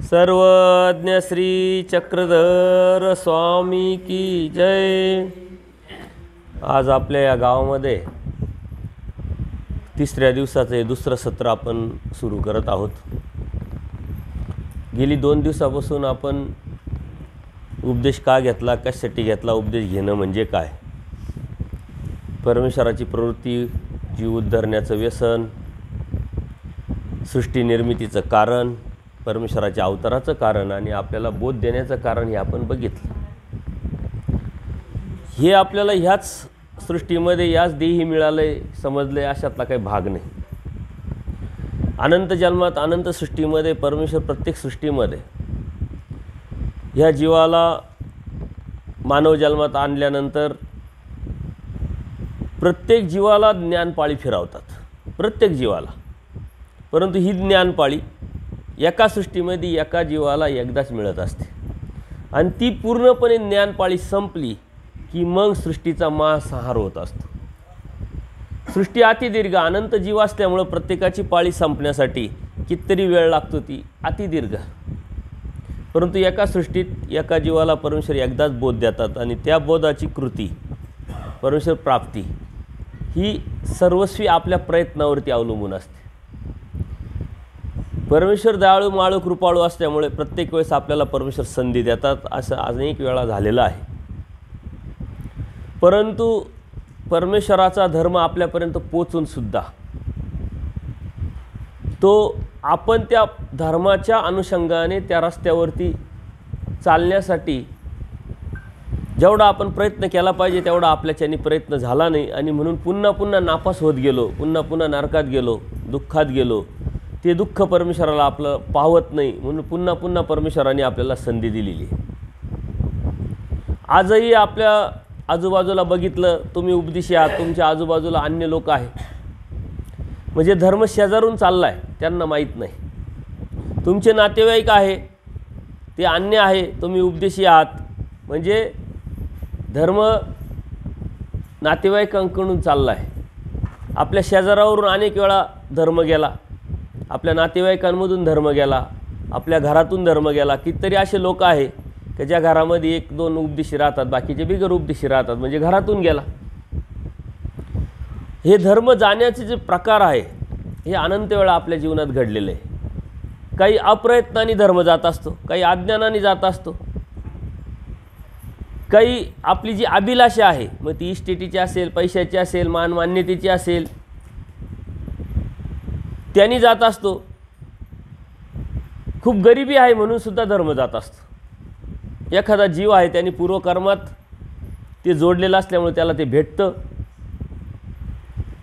सर्वज्ञ श्री चक्रधर स्वामी की जय। आज आपल्या या गावामध्ये तिसऱ्या दिवसाचे दुसरं सत्र आपण सुरू करत आहोत। गेली 2 दिवसापासून आपण उपदेश का घेतला, कशासाठी घेतला, उपदेश घेणं म्हणजे काय, परमेश्वराची प्रवृत्ती, जीव उद्धरण्याचं व्यसन, सृष्टी निर्मितीचं कारण, परमेश्वराच्या अवताराचं कारण आणि आपल्याला बोध देण्याचं कारण हे आपण बघितलं। हे आपल्याला ह्याच सृष्टीमध्ये याच देही मिळाले समजले अशातला काही भाग नाही। अनंत जन्मात अनंत सृष्टीमध्ये परमेश्वर प्रत्येक सृष्टीमध्ये ह्या जीवाला मानव जन्मात आणल्यानंतर प्रत्येक जीवाला ज्ञानपाळी फिरवतात, प्रत्येक जीवाला। परंतु ही ज्ञानपाळी एका सृष्टीमध्ये एका जीवाला एकदाच मिळत असते आणि ती पूर्णपणे ज्ञानपाळी संपली की मग सृष्टीचा महासंहार होत असतो। सृष्टी अतिदीर्घ अनंत जीव असल्यामुळे प्रत्येकाची पाळी संपण्यासाठी कितीतरी वेळ लागतो, ती अतिदीर्घ। परंतु एका सृष्टीत एका जीवाला परमेश्वर एकदाच बोध देतात आणि त्या बोधाची कृती परमेश्वर प्राप्ती ही सर्वस्वी आपल्या प्रयत्नावरती अवलंबून असते। परमेश्वर दयाळू माळू कृपाळू असल्यामुळे प्रत्येक वेळेस आपल्याला परमेश्वर संधी देतात, असं अनेक वेळा झालेलं आहे। परंतु परमेश्वराचा धर्म आपल्यापर्यंत पोचून सुद्धा तो आपण त्या धर्माच्या अनुषंगाने त्या रस्त्यावरती चालण्यासाठी जेवढा आपण प्रयत्न केला पाहिजे तेवढा आपल्याच्याने प्रयत्न झाला नाही आणि म्हणून पुन्हा पुन्हा नापास होत गेलो, पुन्हा पुन्हा नरकात गेलो, दुःखात गेलो। ते दुःख परमेश्वराला आपलं पाहत नाही म्हणून पुन्हा पुन्हा परमेश्वराने आपल्याला संधी दिलेली आहे। आजही आपल्या आजूबाजूला बघितलं, तुम्ही उपदेशी आहात, तुमच्या आजूबाजूला अन्य लोक आहेत, म्हणजे धर्म शेजारून चालला आहे, त्यांना माहीत नाही। तुमचे नातेवाईक आहे ते अन्य आहे, तुम्ही उपदेशी आहात, म्हणजे धर्म नातेवाईकांकडून चालला आहे। आपल्या शेजारावरून अनेक वेळा धर्म गेला, आपल्या नातेवाईकांमधून धर्म गेला, आपल्या घरातून धर्म गेला। कितीतरी असे लोक आहे की ज्या घरामध्ये 1-2 उपदेशी राहतात, बाकीचे बिगर उपदेशी राहतात, म्हणजे घरातून गेला। हे धर्म जाण्याचे जे प्रकार आहे हे अनंत वेळा आपल्या जीवनात घडलेले आहे। काही अप्रयत्नाने धर्म जात असतो, काही अज्ञानाने जात असतो, काही आपली जी अभिलाषा आहे, मग ती इस्टेटीची असेल, पैशाची असेल, मान्यतेची असेल, त्यांनी जात असतो। खूप गरिबी आहे म्हणून सुद्धा धर्म जात असतो। एखादा जीव आहे त्यांनी पूर्वकर्मात ते जोडलेलं असल्यामुळे त्याला ते भेटतं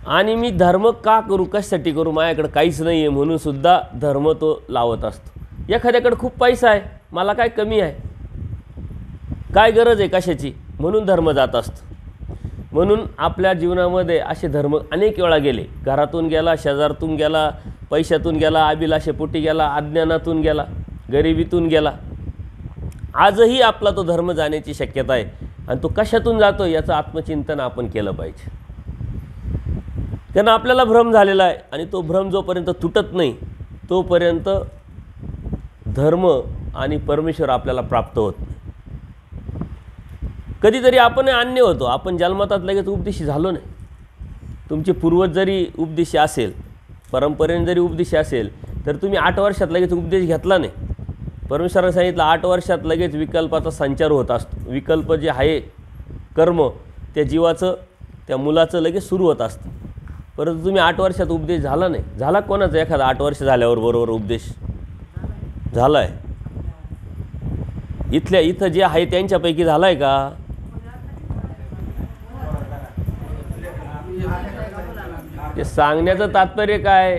आणि मी धर्म का करू, कशासाठी करू, माझ्याकडे काहीच नाही आहे म्हणून सुद्धा धर्म तो लावत असतो। एखाद्याकडे खूप पैसा आहे, मला काय कमी आहे, काय गरज आहे कशाची, म्हणून धर्म जात असतो। म्हणून आपल्या जीवनामध्ये असे धर्म अनेक वेळा गेले, घरातून गेला, शेजारातून गेला, पैशातून गेला, अभिलाषेपोटी गेला, अज्ञानातून गेला, गरिबीतून गेला। आजही आपला तो धर्म जाण्याची शक्यता आहे आणि तो कशातून जातो याचं आत्मचिंतन आपण केलं पाहिजे। कारण आपल्याला भ्रम झालेला आहे आणि तो भ्रम जोपर्यंत तुटत नाही तोपर्यंत धर्म आणि परमेश्वर आपल्याला प्राप्त होत नाही। कधीतरी आपण अन्य होतो, आपण जन्मातात लगेच उपदेशी झालो नाही। तुमचे पूर्वज जरी उपदेशी असेल, परंपरेने जरी उपदेशी असेल, तर तुम्ही 8 वर्षात लगेच उपदेश घेतला नाही। परमेश्वराने सांगितलं 8 वर्षात लगेच विकल्पाचा संचार होत असतो। विकल्प जे आहे कर्म त्या जीवाचं, त्या मुलाचं लगेच सुरू होत असतं। परंतु तुम्ही 8 वर्षात उपदेश झाला नाही। झाला कोणाचा एखादा 8 वर्ष झाल्यावर बरोबर उपदेश झाला आहे? इथं जे आहे त्यांच्यापैकी झाला आहे का? ते सांगण्याचं तात्पर्य काय,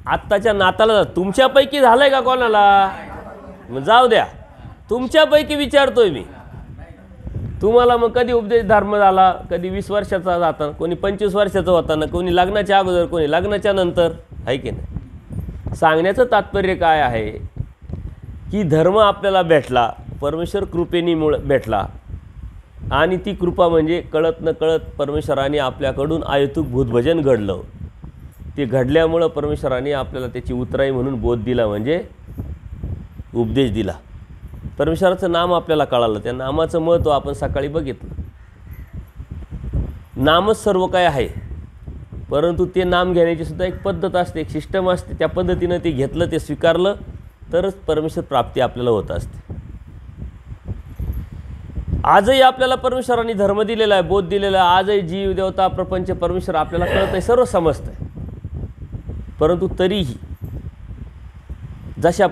आत्ताच्या नाताला तुमच्यापैकी झालं आहे का कोणाला? मग जाऊ द्या, तुमच्यापैकी विचारतोय मी तुम्हाला। मग कधी उपदेश धर्म झाला, कधी 20 वर्षाचा जाता, कोणी 25 वर्षाचा होताना, कोणी लग्नाच्या अगोदर, कोणी लग्नाच्या नंतर, आहे की नाही? सांगण्याचं तात्पर्य काय आहे की धर्म आपल्याला भेटला, परमेश्वर कृपेने भेटला आणि ती कृपा म्हणजे कळत न कळत परमेश्वराने आपल्याकडून अहेतुक भूतभजन घडलं। ते घडल्यामुळं परमेश्वराने आपल्याला त्याची उतराई म्हणून बोध दिला, म्हणजे उपदेश दिला, परमेश्वराचं नाम आपल्याला कळालं, त्या नामाचं महत्त्व आपण सकाळी बघितलं. नामच सर्व काय आहे, परंतु ते नाम घेण्याची सुद्धा एक पद्धत असते, एक सिस्टम असते. त्या पद्धतीनं ते घेतलं, ते स्वीकारलं तरच परमेश्वर प्राप्ती आपल्याला होत असते. आजही आपल्याला परमेश्वरांनी धर्म दिलेला आहे, बोध दिलेला आहे. आजही जीव, देवता, प्रपंच, परमेश्वर आपल्याला कळत आहे, सर्व समजतं आहे. परंतु तरीही जशा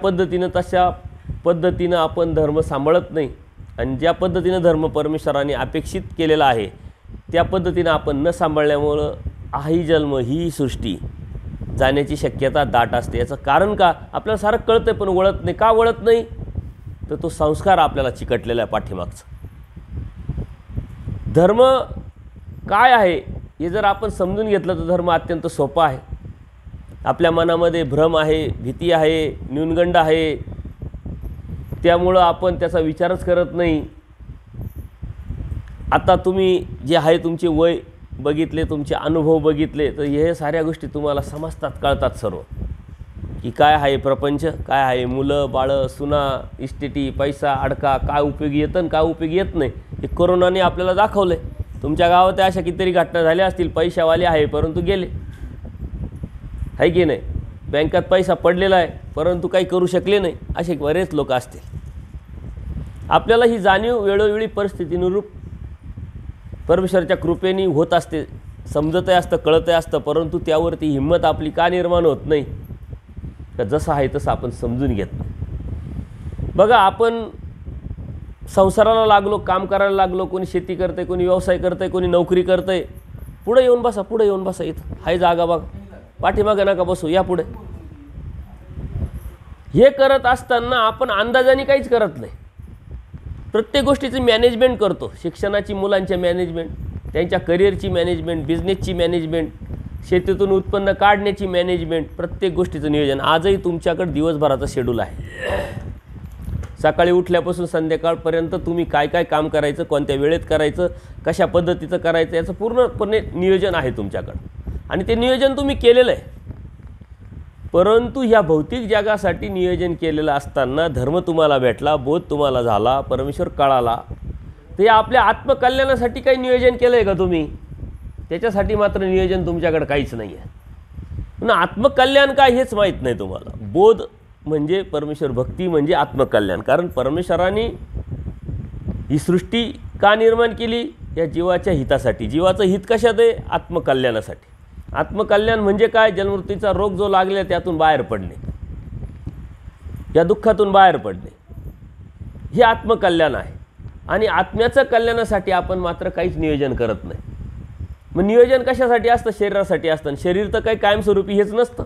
पद्धतीनं आपण धर्म सांभाळत नाही, आणि ज्या पद्धतीनं धर्म परमेश्वराने अपेक्षित केलेला आहे त्या पद्धतीनं आपण न सांभाळल्यामुळं हाही जन्म, ही सृष्टी जाण्याची शक्यता दाट असते. याचं कारण का? आपल्याला सारं कळतं आहे पण वळत नाही. का वळत नाही? तर तो संस्कार आपल्याला चिकटलेला आहे पाठीमागचा. धर्म काय आहे हे जर आपण समजून घेतलं तर धर्म अत्यंत सोपा आहे. आपल्या मनामध्ये भ्रम आहे, भीती आहे, न्यूनगंड आहे, त्यामुळं आपण त्याचा विचारच करत नाही. आता तुम्ही जे आहे तुमचे वय बघितले, तुमचे अनुभव बघितले, तर हे साऱ्या गोष्टी तुम्हाला समजतात, कळतात सर्व, की काय आहे प्रपंच, काय आहे मुलं बाळं, सुना, इस्टेटी, पैसा, अडका, काय उपयोगी येतं आणि काय उपयोगी येत नाही. हे कोरोनाने आपल्याला दाखवलं आहे. तुमच्या गावात अशा कितीतरी घटना झाल्या असतील, पैशावाले आहे परंतु गेले, आहे की नाही. बँकात पैसा पडलेला आहे परंतु काही करू शकले नाही, असे बरेच लोक असतील. आपल्याला ही जाणीव वेळोवेळी परिस्थितीनुरूप परमेश्वराच्या कृपेने होत असते, समजतही असतं, कळतही असतं, परंतु त्यावरती हिंमत आपली का निर्माण होत नाही? तर जसं आहे तसं आपण समजून घेत नाही. बघा, आपण संसाराला लागलो, काम करायला लागलो, कोणी शेती करतंय, कोणी व्यवसाय करतंय, कोणी नोकरी करतंय. पुढे येऊन बसा, पुढे येऊन बसा, इथं हाय जागा बघा, पाठीमागं नका बसू, या पुढे. हे करत असताना आपण अंदाजाने काहीच करत नाही. प्रत्येक गोष्टीचं मॅनेजमेंट करतो. शिक्षणाची, मुलांच्या मॅनेजमेंट, त्यांच्या करिअरची मॅनेजमेंट, बिझनेसची मॅनेजमेंट, शेतीतून उत्पन्न काढण्याची मॅनेजमेंट, प्रत्येक गोष्टीचं नियोजन. आजही तुमच्याकडे दिवसभराचं शेड्यूल आहे. सकाळी उठल्यापासून संध्याकाळपर्यंत तुम्ही काय काय काम करायचं, कोणत्या वेळेत करायचं, कशा पद्धतीचं करायचं, याचं पूर्णपणे नियोजन आहे तुमच्याकडं, आणि ते नियोजन तुम्ही केलेलं आहे. परंतु ह्या भौतिक जगासाठी नियोजन केलेलं असताना धर्म तुम्हाला भेटला, बोध तुम्हाला झाला, परमेश्वर कळाला, तर या आपल्या आत्मकल्याणासाठी काही नियोजन केलं आहे का तुम्ही? त्याच्यासाठी मात्र नियोजन तुमच्याकडे काहीच नाही आहे. पण आत्मकल्याण काय हेच माहीत नाही तुम्हाला. बोध म्हणजे परमेश्वर, भक्ती म्हणजे आत्मकल्याण. कारण परमेश्वराने ही सृष्टी का निर्माण केली? या जीवाच्या हितासाठी. जीवाचं हित कशात आहे? आत्मकल्याणासाठी. आत्मकल्याण म्हणजे काय? जन्ममृत्यूचा रोग जो लागला त्यातून बाहेर पडणे, या दुःखातून बाहेर पडणे, हे आत्मकल्याण आहे. आणि आत्म्याचं कल्याणासाठी आपण मात्र काहीच नियोजन करत नाही. मग नियोजन कशासाठी असतं? शरीरासाठी असतं. शरीर तर काही कायमस्वरूपी हेच नसतं.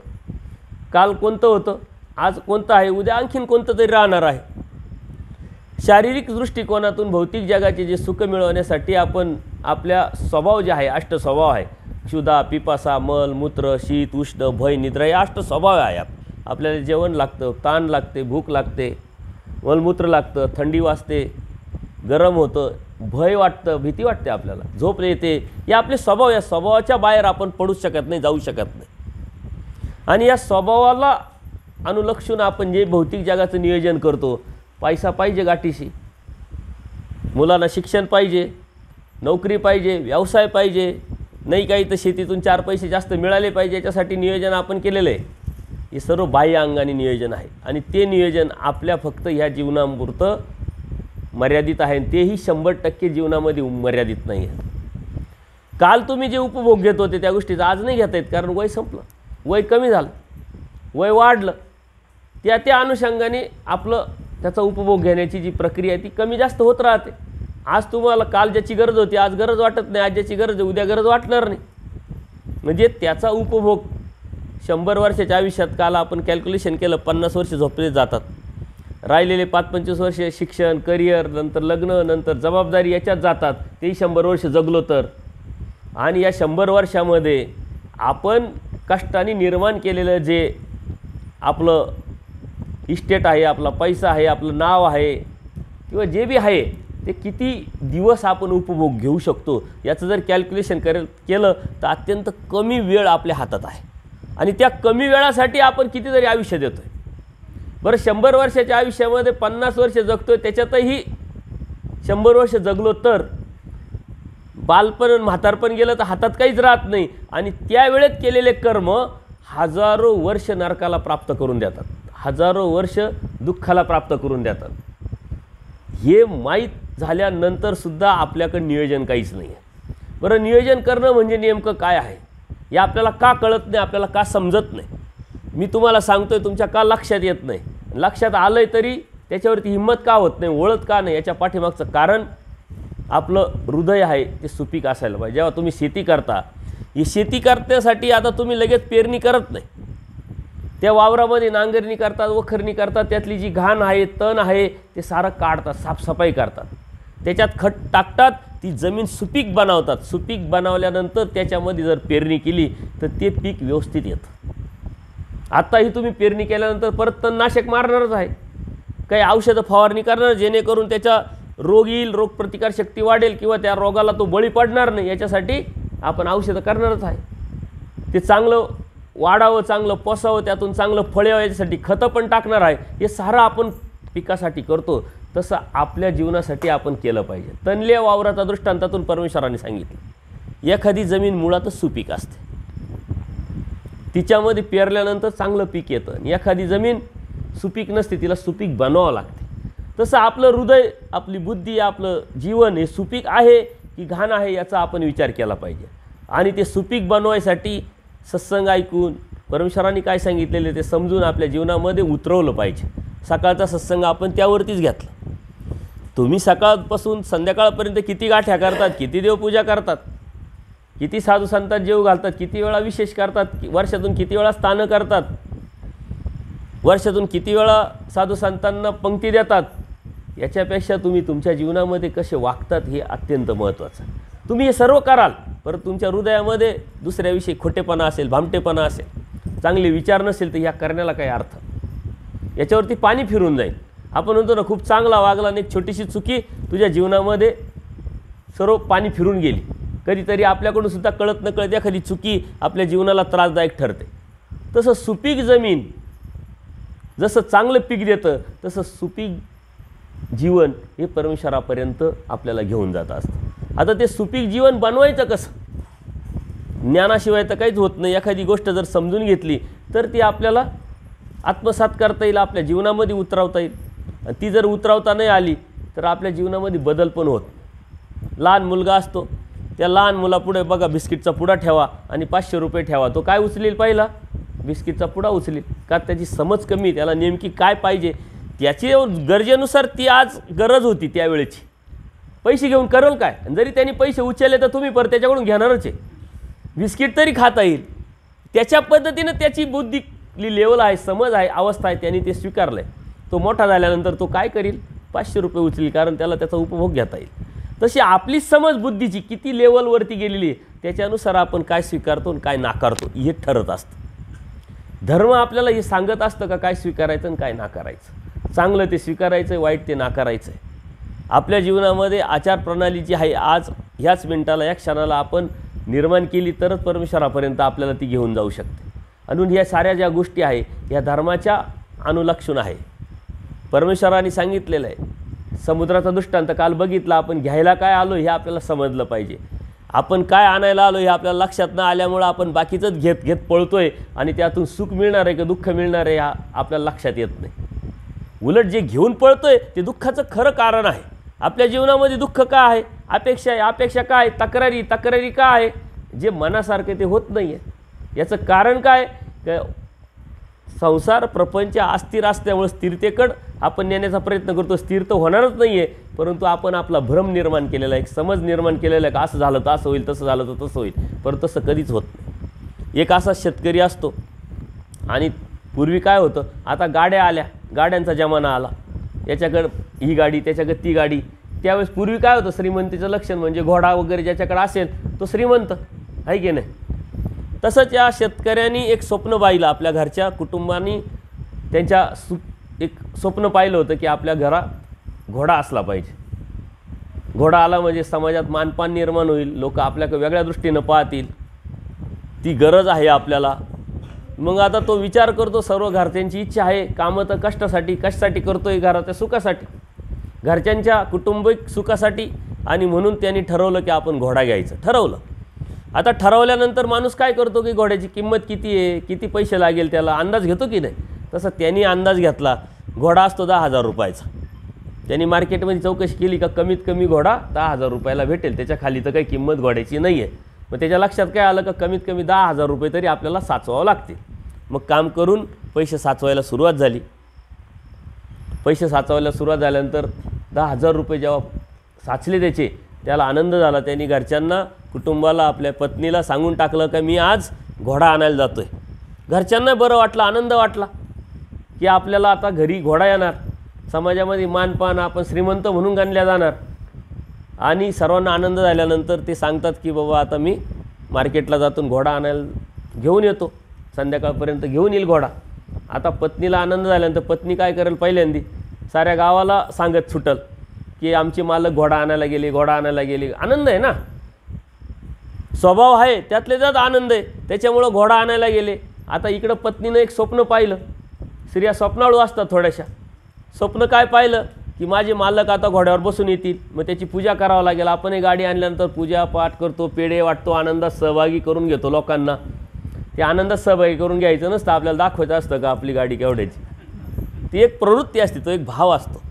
काल कोणतं होतं, आज कोणतं आहे, उद्या आणखीन कोणतं तरी राहणार आहे. शारीरिक दृष्टिकोनातून भौतिक जगाचे जे सुख मिळवण्यासाठी आपण आपल्या स्वभाव जे आहे, अष्टस्वभाव आहे, क्षुधा, पिपासा, मल, मूत्र, शीत, उष्ण, भय, निद्रा, हे अष्टस्वभाव आहे. आपल्याला जेवण लागतं, ताण लागते, भूक लागते, मलमूत्र लागतं, थंडी वाजते, गरम होतं, भय वाटतं, भीती वाटते, आपल्याला झोप येते. हे आपले स्वभाव. या स्वभावाच्या बाहेर आपण पडूच शकत नाही, जाऊ शकत नाही. आणि या स्वभावाला अनुलक्षून आपण जे भौतिक जगाचं नियोजन करतो, पैसा पाहिजे गाठीशी, मुलांना शिक्षण पाहिजे, नोकरी पाहिजे, व्यवसाय पाहिजे, नाही काही तर शेतीतून 4 पैसे जास्त मिळाले पाहिजे, याच्यासाठी नियोजन आपण केलेलं आहे. हे सर्व बाह्य अंगाने नियोजन आहे. आणि ते नियोजन आपल्या फक्त ह्या जीवनापुरतं मर्यादित आहे. तेही 100% जीवनामध्ये मर्यादित नाही आहे. काल तुम्ही जे उपभोग घेत होते त्या गोष्टीचा आज नाही घेता येत, कारण वय संपलं, वय कमी झालं, वय वाढलं. त्या अनुषंगाने आपलं त्याचा उपभोग घेण्याची जी प्रक्रिया आहे ती कमी जास्त होत राहते. आज तुम्हाला काल ज्याची गरज होती आज गरज वाटत नाही, आज ज्याची गरज आहे उद्या गरज वाटणार नाही. म्हणजे त्याचा उपभोग 100 वर्षाच्या आयुष्यात, काल आपण कॅल्क्युलेशन केलं 50 वर्ष झोपले जातात, राहिलेले 5-25 वर्ष शिक्षण, करिअर, नंतर लग्न, नंतर जबाबदारी याच्यात जातात. तेही 100 वर्ष जगलो तर. आणि या 100 वर्षामध्ये आपण कष्टाने निर्माण केलेलं जे आपलं इस्टेट आहे, आपला पैसा आहे, आपलं नाव आहे, किंवा जे बी आहे ते किती दिवस आपण उपभोग घेऊ शकतो याचं जर कॅल्क्युलेशन केलं तर अत्यंत कमी वेळ आपल्या हातात आहे. आणि त्या कमी वेळासाठी आपण कितीतरी आयुष्य देतो आहे. बरं 100 वर्षाच्या आयुष्यामध्ये 50 वर्ष जगतोय, त्याच्यातही 100 वर्ष जगलो तर बालपण म्हातारपण गेलं तर हातात काहीच राहत नाही, आणि त्यावेळेत केलेले कर्म हजारो वर्ष नरकाला प्राप्त करून देतात, हजारो वर्ष दुःखाला प्राप्त करून देतात. हे माहीत झाल्यानंतर सुद्धा आपल्याकडे नियोजन काहीच नाही आहे. बरं, नियोजन करणं म्हणजे नेमकं काय आहे हे आपल्याला का कळत नाही, आपल्याला का समजत नाही. मी तुम्हाला सांगतोय, तुमच्या का लक्षात येत नाही. लक्षात आलंय तरी त्याच्यावरती हिंमत का होत नाही, वळत का नाही, याच्या पाठीमागचं कारण आपलं हृदय आहे ते सुपीक असायला पाहिजे. जेव्हा तुम्ही शेती करता, ही शेती करण्यासाठी आता तुम्ही लगेच पेरणी करत नाही, त्या वावरामध्ये नांगरणी करतात, वखरणी करतात, त्यातली जी घाण आहे, तण आहे, ते सारं काढतात, साफसफाई करतात, त्याच्यात खत टाकतात, ती जमीन सुपीक बनवतात. सुपीक बनवल्यानंतर त्याच्यामध्ये जर पेरणी केली तर ते पीक व्यवस्थित येतं. आत्ताही तुम्ही पेरणी केल्यानंतर परत तणनाशक मारणारच आहे, काही औषधं फवारणी करणार, जेणेकरून त्याचा रोग येईल, रोगप्रतिकारशक्ती वाढेल, किंवा त्या रोगाला तो बळी पडणार नाही, याच्यासाठी आपण औषधं करणारच आहे. ते चांगलं वाढावं, चांगलं पोसावं, त्यातून चांगलं फळ यावं, याच्यासाठी खतं पण टाकणार आहे. हे सारं आपण पिकासाठी करतो, तसं आपल्या जीवनासाठी आपण केलं पाहिजे. तणल्या वावराचा दृष्टांतातून परमेश्वराने सांगितलं, एखादी जमीन मुळातच सुपीक असते, तिच्यामध्ये पेरल्यानंतर चांगलं पीक येतं, आणि एखादी जमीन सुपीक नसते, तिला सुपीक बनवावं लागते. तसं आपलं हृदय, आपली बुद्धी, आपलं जीवन हे सुपीक आहे की घाण आहे याचा आपण विचार केला पाहिजे. आणि ते सुपीक बनवायसाठी सत्संग ऐकून परमेश्वरांनी काय सांगितलेले ते समजून आपल्या जीवनामध्ये उतरवलं पाहिजे. सकाळचा सत्संग आपण त्यावरतीच घेतला. तुम्ही सकाळपासून संध्याकाळपर्यंत किती गाठ्या करतात, किती देवपूजा करतात, किती साधू संतात जेव घालतात, किती वेळा विशेष करतात, वर्षातून किती वेळा स्थानं करतात, वर्षातून किती वेळा साधू संतांना पंक्ती देतात, याच्यापेक्षा तुम्ही तुमच्या जीवनामध्ये कसे वागतात हे अत्यंत महत्त्वाचं. तुम्ही हे सर्व कराल, परंतु तुमच्या हृदयामध्ये दुसऱ्याविषयी खोटेपणा असेल, भामटेपणा असेल, चांगले विचार नसेल, तर ह्या करण्याला काही अर्थ, याच्यावरती पाणी फिरून जाईल. आपण म्हणतो ना, खूप चांगला वागला आणि एक छोटीशी चुकी तुझ्या जीवनामध्ये सर्व पाणी फिरून गेली. कधीतरी आपल्याकडून सुद्धा कळत नकळत एखादी चुकी आपल्या जीवनाला त्रासदायक ठरते. तसं सुपीक जमीन जसं चांगलं पीक देतं, तसं सुपीक जीवन हे परमेश्वरापर्यंत आपल्याला घेऊन जात असतं. आता ते सुपीक जीवन बनवायचं कसं? ज्ञानाशिवाय तर काहीच होत नाही. एखादी गोष्ट जर समजून घेतली तर ती आपल्याला आत्मसात करता येईल, आपल्या जीवनामध्ये उतरवता येईल. आणि ती जर उतरवता नाही आली तर आपल्या जीवनामध्ये बदल पण होत. लहान मुलगा असतो, त्या लहान मुलापुढे बघा बिस्किटचा पुडा ठेवा आणि 500 रुपये ठेवा, तो काय उचलेल? पहिला बिस्किटचा पुडा उचलेल. का? त्याची समज कमी, त्याला नेमकी काय पाहिजे, त्याची गरजेनुसार ती आज गरज होती त्यावेळेची, पैसे घेऊन करल काय? आणि जरी त्यांनी पैसे उचलले तर तुम्ही परत त्याच्याकडून घेणारच आहे. बिस्किट तरी खाता येईल, त्याच्या पद्धतीनं त्याची बुद्धीली लेवल आहे, समज आहे, अवस्था आहे, त्यांनी ते स्वीकारलं आहे. तो मोठा झाल्यानंतर तो काय करील? 500 रुपये उचलेल, कारण त्याला त्याचा उपभोग घेता येईल. तशी आपली समज बुद्धीची किती लेवलवरती गेलेली आहे, त्याच्यानुसार आपण काय स्वीकारतो आणि काय नाकारतो हे ठरत असतं. धर्म आपल्याला हे सांगत असतं का काय स्वीकारायचं आणि काय नाकारायचं, चांगलं ते स्वीकारायचं, वाईट ते नाकारायचं आहे. आपल्या जीवनामध्ये आचारप्रणाली जी आहे आज ह्याच मिनिटाला, या क्षणाला आपण निर्माण केली तरच परमेश्वरापर्यंत आपल्याला ती घेऊन जाऊ शकते. म्हणून ह्या साऱ्या ज्या गोष्टी आहे ह्या धर्माच्या अनुलक्षण आहे. परमेश्वराने सांगितलेलं आहे. समुद्राचा दृष्टांत काल बघितला आपण. घ्यायला काय आलो हे आपल्याला समजलं पाहिजे. आपण काय आणायला आलो हे आपल्याला लक्षात न आल्यामुळं आपण बाकीचंच घेत घेत पळतोय आणि त्यातून सुख मिळणार आहे का दुःख मिळणार आहे आपल्याला लक्षात येत नाही. उलट जे घेऊन पळतोय ते दुःखाचं खरं कारण आहे. आपल्या जीवनामध्ये दुःख का आहे? अपेक्षा आहे. अपेक्षा काय? तक्रारी का आहे? जे मनासारखे ते होत नाही आहे. याचं कारण काय? संसार प्रपंच अस्थिर असल्यामुळे स्थिरतेकडं आपण नेण्याचा प्रयत्न करतो. स्थिर तर होणारच नाही आहे, परंतु आपण आपला भ्रम निर्माण केलेला आहे, एक समज निर्माण केलेला आहे का असं झालं तर असं होईल, तसं झालं तर तसं होईल, परंतु तसं कधीच होत नाही. एक असा शेतकरी असतो आणि पूर्वी काय होतं, आता गाड्या आल्या, गाड्यांचा जमाना आला, याच्याकडं ही गाडी त्याच्याकडे ती गाडी. त्यावेळेस पूर्वी काय होतं, श्रीमंतीचं लक्षण म्हणजे घोडा वगैरे ज्याच्याकडे असेल तो श्रीमंत आहे की नाही. तसंच या शेतकऱ्यांनी एक स्वप्न पाहिलं, आपल्या घरच्या कुटुंबानी त्यांच्या एक स्वप्न पाहिलं होतं की आपल्या घरात घोडा असला पाहिजे. घोडा आला म्हणजे समाजात मानपान निर्माण होईल, लोक आपल्याकडे वेगळ्या दृष्टीनं पाहतील, ती गरज आहे आपल्याला. मग आता तो विचार करतो, सर्व घरच्यांची इच्छा आहे, कामं तर कशासाठी करतोय, घराच्या सुखासाठी, घरच्यांच्या कुटुंबिक सुखासाठी, आणि म्हणून त्यांनी ठरवलं की आपण घोडा घ्यायचं ठरवलं. आता ठरवल्यानंतर माणूस काय करतो की घोड्याची किंमत किती आहे, किती पैसे लागेल, त्याला अंदाज घेतो की नाही. तसं त्यांनी अंदाज घेतला. घोडा असतो 10,000 रुपयाचा. त्यांनी मार्केटमध्ये चौकशी केली का कमीत कमी घोडा 10,000 रुपयाला भेटेल, त्याच्या खाली तर काही किंमत घोड्याची नाही आहे. मग त्याच्या लक्षात काय आलं का कमीत कमी 10,000 रुपये तरी आपल्याला साचवावं लागतील. मग काम करून पैसे साचवायला सुरुवात झाली. पैसे साचवायला सुरुवात झाल्यानंतर 10,000 रुपये जेव्हा साचले त्याला आनंद झाला. त्यांनी घरच्यांना, कुटुंबाला, आपल्या पत्नीला सांगून टाकलं का मी आज घोडा आणायला जातो आहे. घरच्यांना बरं वाटलं, आनंद वाटला की आपल्याला आता घरी घोडा येणार, समाजामध्ये मानपान, आपण श्रीमंत म्हणून गणल्या जाणार. आणि सर्वांना आनंद झाल्यानंतर ते सांगतात की बाबा आता मी मार्केटला जातून घोडा आणायला घेऊन येतो, संध्याकाळपर्यंत घेऊन येईल घोडा. आता पत्नीला आनंद झाल्यानंतर पत्नी काय करेल, पहिल्यांदी साऱ्या गावाला सांगत सुटल की आमचे मालक घोडा आणायला गेले, घोडा आणायला गेले. आनंद आहे ना, स्वभाव आहे, त्यातले त्यात आनंद आहे, त्याच्यामुळं घोडा आणायला गेले. आता इकडं पत्नीनं एक स्वप्न पाहिलं. स्त्रिया स्वप्नाळू असतात थोड्याशा. स्वप्न काय पाहिलं की माझे मालक आता घोड्यावर बसून येतील, मग त्याची पूजा करावं लागेल. आपण गाडी आणल्यानंतर पूजा पाठ करतो, पेढे वाटतो, आनंदात सहभागी करून घेतो लोकांना. ते आनंदात सहभागी करून घ्यायचं नसतं, आपल्याला दाखवायचं असतं का आपली गाडी केवढ्याची. ती एक प्रवृत्ती असते, तो एक भाव असतो,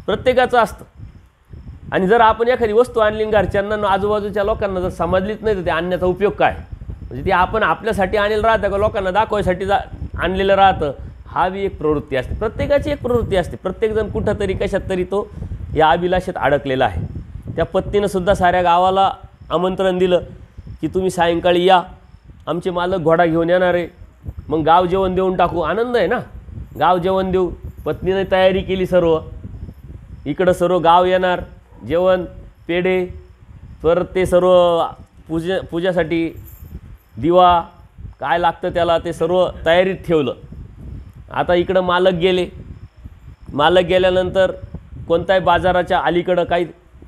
प्रत्येकाचं असतं. आणि जर आपण एखादी वस्तू आणली घरच्यांना, आजूबाजूच्या लोकांना जर समजलीच नाही तर ते आणण्याचा उपयोग काय. म्हणजे ते आपण आपल्यासाठी आणलेलं राहतं का लोकांना दाखवायसाठी आणलेलं राहतं. हा बी एक प्रवृत्ती असते, प्रत्येकाची एक प्रवृत्ती असते. प्रत्येकजण कुठंतरी कशात तरी तो या अभिलाषेत अडकलेला आहे. त्या पत्नीनंसुद्धा साऱ्या गावाला आमंत्रण दिलं की तुम्ही सायंकाळी या, आमचे मालक घोडा घेऊन येणार आहे. मग गाव जेवण देऊन टाकू, आनंद आहे ना, गाव जेवण देऊ. पत्नीने तयारी केली सर्व. इकडं सर्व गाव येणार, जेवण, पेढे, परत ते सर्व पूजासाठी दिवा काय लागतं त्याला ते सर्व तयारीत ठेवलं. आता इकडं मालक गेले. मालक गेल्यानंतर कोणत्याही बाजाराच्या अलीकडं